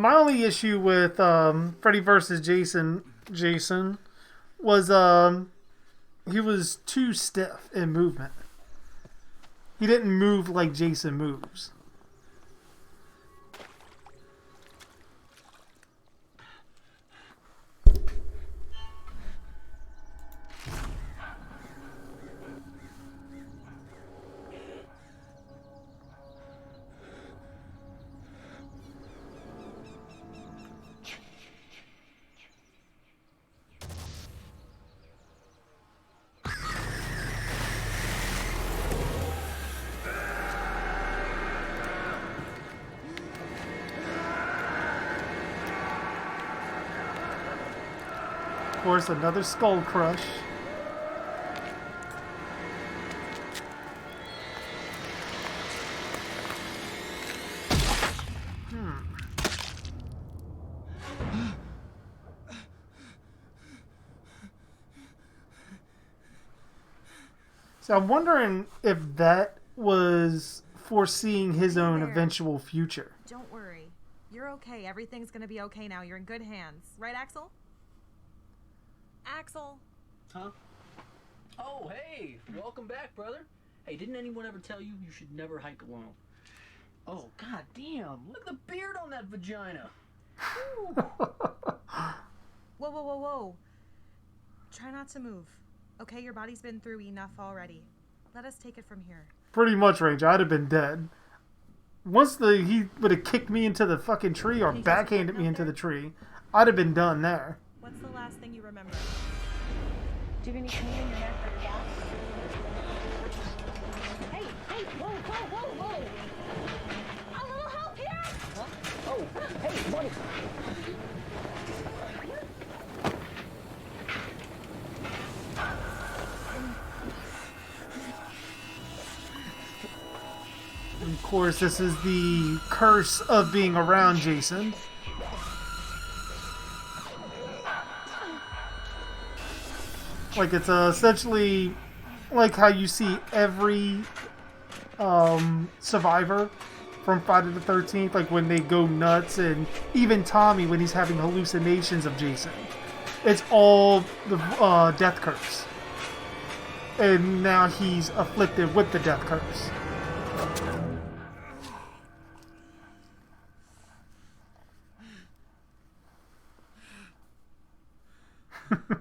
My only issue with Freddy vs. Jason was he was too stiff in movement. He didn't move like Jason moves. course, another skull crush. So I'm wondering if that was foreseeing his own eventual future. Don't worry. You're okay. Everything's gonna be okay now. You're in good hands. Right, Axel? Axel? Huh? Oh, hey! Welcome back, brother. Hey, didn't anyone ever tell you you should never hike alone? Oh, god damn! Look at the beard on that vagina! Whoa, whoa, whoa, whoa. Try not to move. Okay, your body's been through enough already. Let us take it from here. Pretty much, Ranger. I'd have been dead. Once he would have kicked me into the fucking tree or backhanded me into the tree, I'd have been done there. What's the last thing you remember? Do you have any pain in your neck or back? Hey, whoa, whoa, whoa, whoa! A little help here? Huh? Oh, hey, buddy! And of course, this is the curse of being around Jason. Like, it's essentially like how you see every survivor from Friday the 13th, like when they go nuts, and even Tommy when he's having hallucinations of Jason. It's all the death curse. And now he's afflicted with the death curse.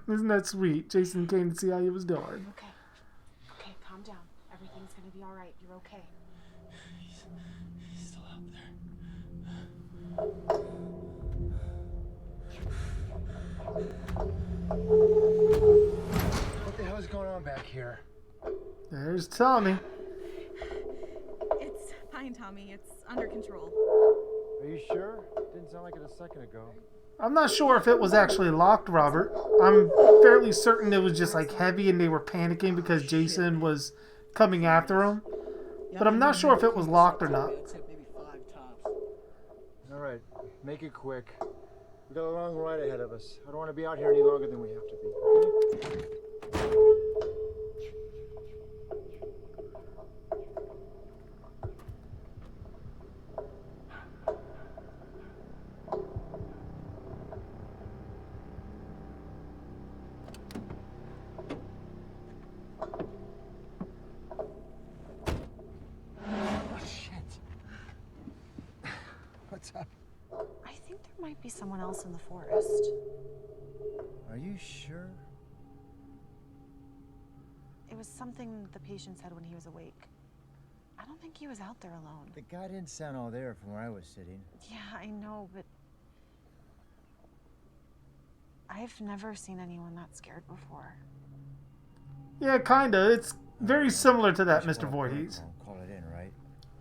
Isn't that sweet? Jason came to see how he was doing. Okay. Okay, calm down. Everything's gonna be alright. You're okay. He's still out there. What the hell is going on back here? There's Tommy. It's fine, Tommy. It's under control. Are you sure? Didn't sound like it a second ago. I'm not sure if it was actually locked, Robert. I'm fairly certain it was just like heavy and they were panicking because Jason was coming after him. But I'm not sure if it was locked or not. Alright, make it quick. We got a long ride ahead of us. I don't want to be out here any longer than we have to be, okay? What's up? I think there might be someone else in the forest. Are you sure? It was something the patient said when he was awake. I don't think he was out there alone. The guy didn't sound all there from where I was sitting. Yeah, I know, but I've never seen anyone that scared before. Yeah, kinda. It's very similar to that, Mr. Voorhees. Call it in, right?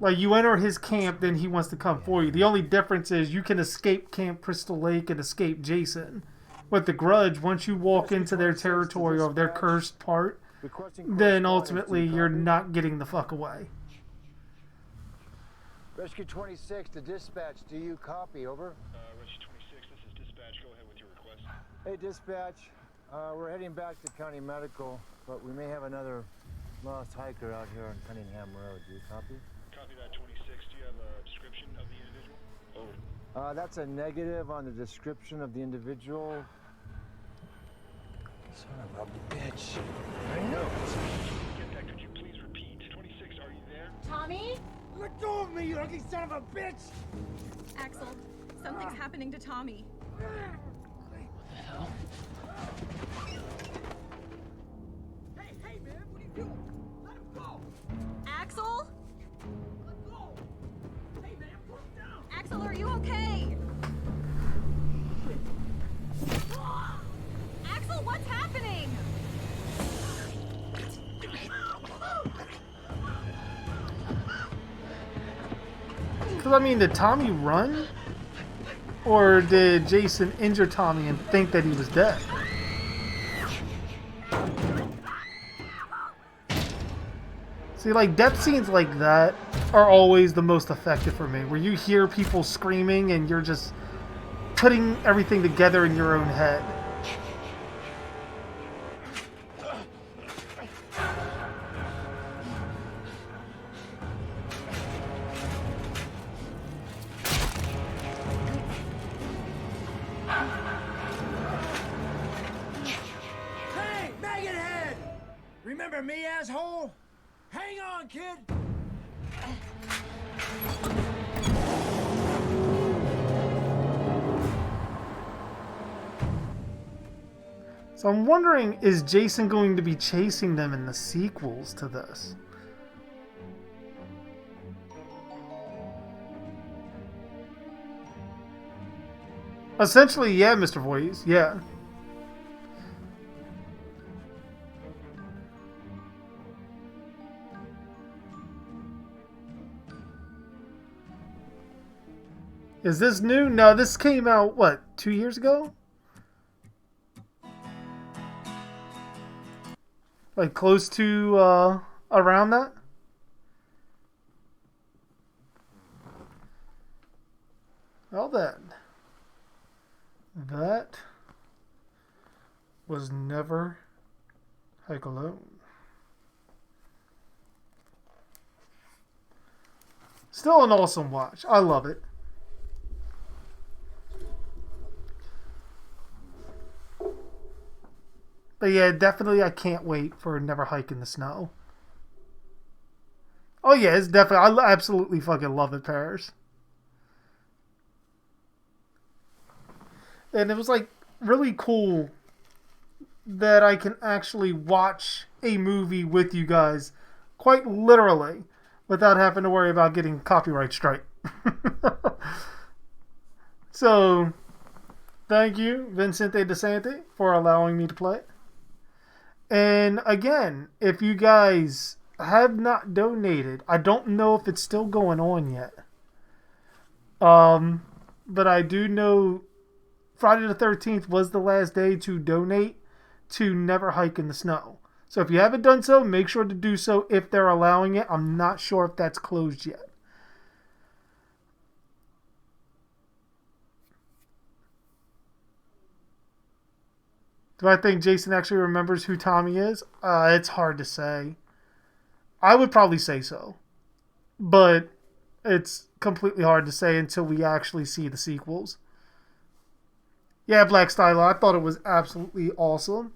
Like, you enter his camp, then he wants to come for you. The only difference is you can escape Camp Crystal Lake and escape Jason. With the Grudge, once you walk into their territory or their cursed part, then ultimately you're not getting the fuck away. Rescue 26 to dispatch. Do you copy? Over. Rescue 26, this is dispatch. Go ahead with your request. Hey, dispatch. We're heading back to County Medical, but we may have another lost hiker out here on Cunningham Road. Do you copy? Copy that, 26. Do you have a description of the individual? Over. That's a negative on the description of the individual. Son of a bitch. I know. Get that, could you please repeat? 26, are you there? Tommy? Let go of me, you ugly son of a bitch! Axel, something's happening to Tommy. What the hell? Hey, man, what are you doing? Let him go! Axel? Let go! Hey, man, put him down! Axel, are you okay? Axel, what's happening? Because, I mean, did Tommy run? Or did Jason injure Tommy and think that he was dead? See, like, death scenes like that are always the most effective for me, where you hear people screaming and you're just putting everything together in your own head. Hey, Meganhead! Remember me, asshole? Hang on, kid! So I'm wondering, is Jason going to be chasing them in the sequels to this? Essentially, yeah, Mr. Voorhees, yeah. Is this new? No, this came out, what, 2 years ago? Like, close to, around that? Well then. That was Never Hike Alone. Still an awesome watch. I love it. But yeah, definitely I can't wait for Never Hike in the Snow. Oh yeah, it's definitely, I absolutely fucking love it, Paris. And it was like really cool that I can actually watch a movie with you guys quite literally without having to worry about getting copyright strike. So, thank you, Vincente DeSanti, for allowing me to play it. And again, if you guys have not donated, I don't know if it's still going on yet. But I do know Friday the 13th was the last day to donate to Never Hike in the Snow. So if you haven't done so, make sure to do so if they're allowing it. I'm not sure if that's closed yet. Do I think Jason actually remembers who Tommy is? It's hard to say. I would probably say so. But it's completely hard to say until we actually see the sequels. Yeah, Black Stylo, I thought it was absolutely awesome.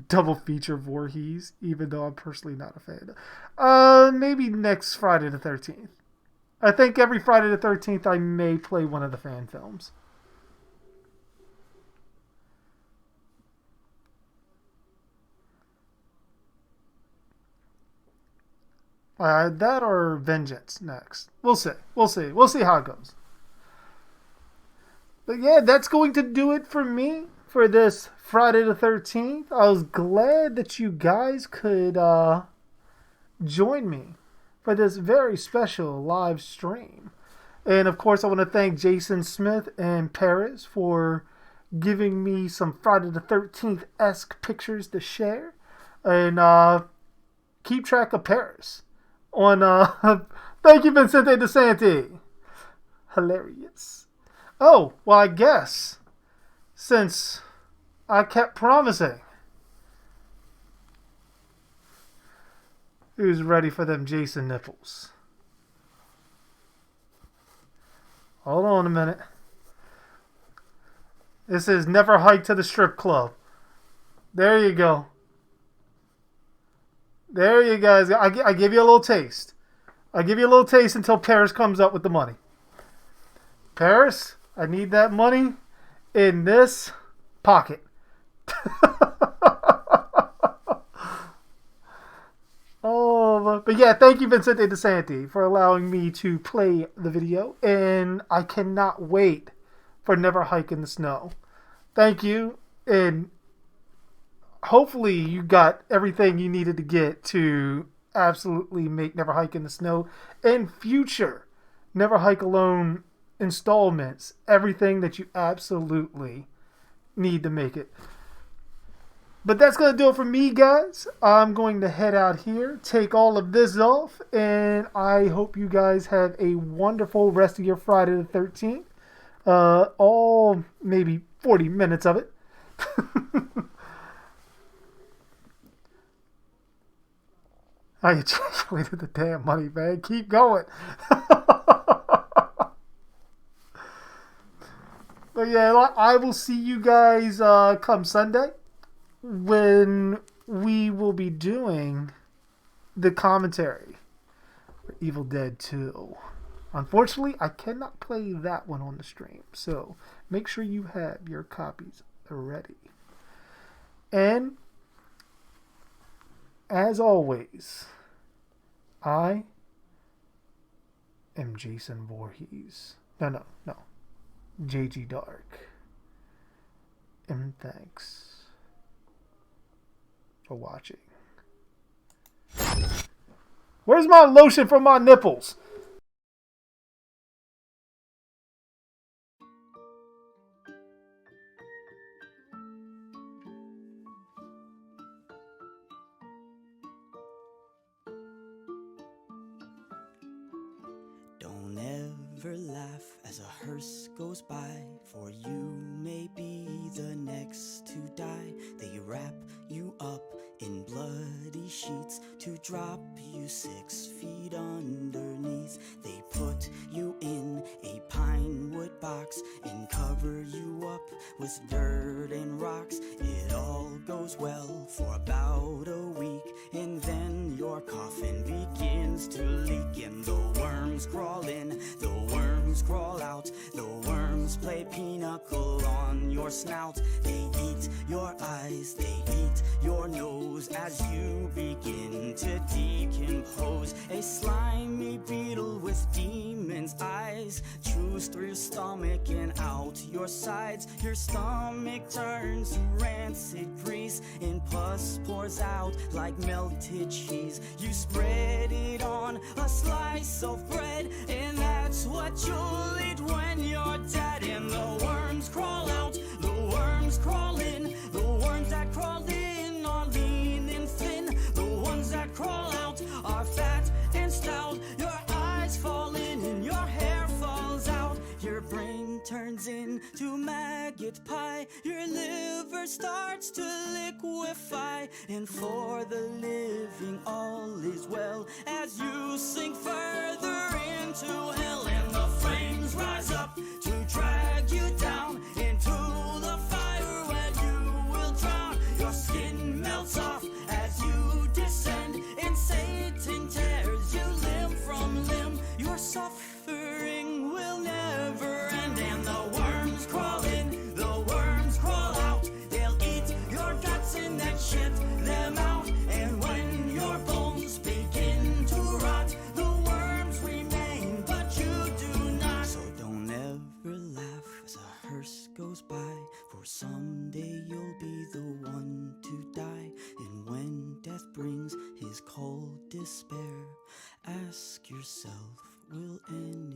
Double feature Voorhees, even though I'm personally not a fan. Maybe next Friday the 13th. I think every Friday the 13th I may play one of the fan films. That or Vengeance next. We'll see. We'll see. We'll see how it goes. But yeah, that's going to do it for me for this Friday the 13th. I was glad that you guys could join me for this very special live stream. And of course, I want to thank Jason Smith and Paris for giving me some Friday the 13th-esque pictures to share. And keep track of Paris. Thank you, Vincente DeSanti. Hilarious. Oh, well, I guess since I kept promising, who's ready for them Jason nipples? Hold on a minute. This is Never Hike to the Strip Club. There you go. There you guys. I give you a little taste. I give you a little taste until Paris comes up with the money. Paris, I need that money in this pocket. Oh, but yeah, thank you, Vincente DeSanti, for allowing me to play the video. And I cannot wait for Never Hike in the Snow. Thank you. And hopefully you got everything you needed to get to absolutely make Never Hike in the Snow and future Never Hike Alone installments. Everything that you absolutely need to make it. But that's going to do it for me, guys. I'm going to head out here, take all of this off, and I hope you guys have a wonderful rest of your Friday the 13th. All maybe 40 minutes of it. I ejaculated the damn money, man. Keep going. But yeah, I will see you guys come Sunday when we will be doing the commentary for Evil Dead 2. Unfortunately, I cannot play that one on the stream, so make sure you have your copies ready. And as always, I am Jason Voorhees. No. JG Darhk. And thanks for watching. Where's my lotion for my nipples? Don't ever laugh as a hearse goes by, for you may be the next to die. They wrap you up in bloody sheets to drop you 6 feet underneath. They put you in a pine wood box and cover you up with dirt and rocks. It all goes well for about a week, and then your coffin begins to leak, and the worms crawl in, the worms crawl out, the worms play pinochle on your snout. They eat your eyes, they eat your nose as you begin to decompose. A slimy beetle with demon's eyes chews through your stomach and out your sides. Your stomach turns to rancid grease, and pus pours out like melted cheese. You spread it on a slice of bread, and that's what you'll eat when you're dead. And the worms crawl out, the worms crawl in, the worms that crawl in are lean and thin, the ones that crawl out are fat and stout. Your eyes fall in and your hair falls out, your brain turns into maggot pie, your liver starts to liquefy, and for the living all is well as you sink further into hell. And the flames rise up to drag you down into the fire where you will drown. Your skin melts off as you descend, and Satan tears you limb from limb. Your suffering will never end. And the worms crawl in, the worms crawl out, they'll eat your guts and then shit them out. And when your bones begin to rot, the worms remain, but you do not. So don't ever laugh as a hearse goes by, for someday you'll be the one to die. And when death brings his cold despair, ask yourself, will any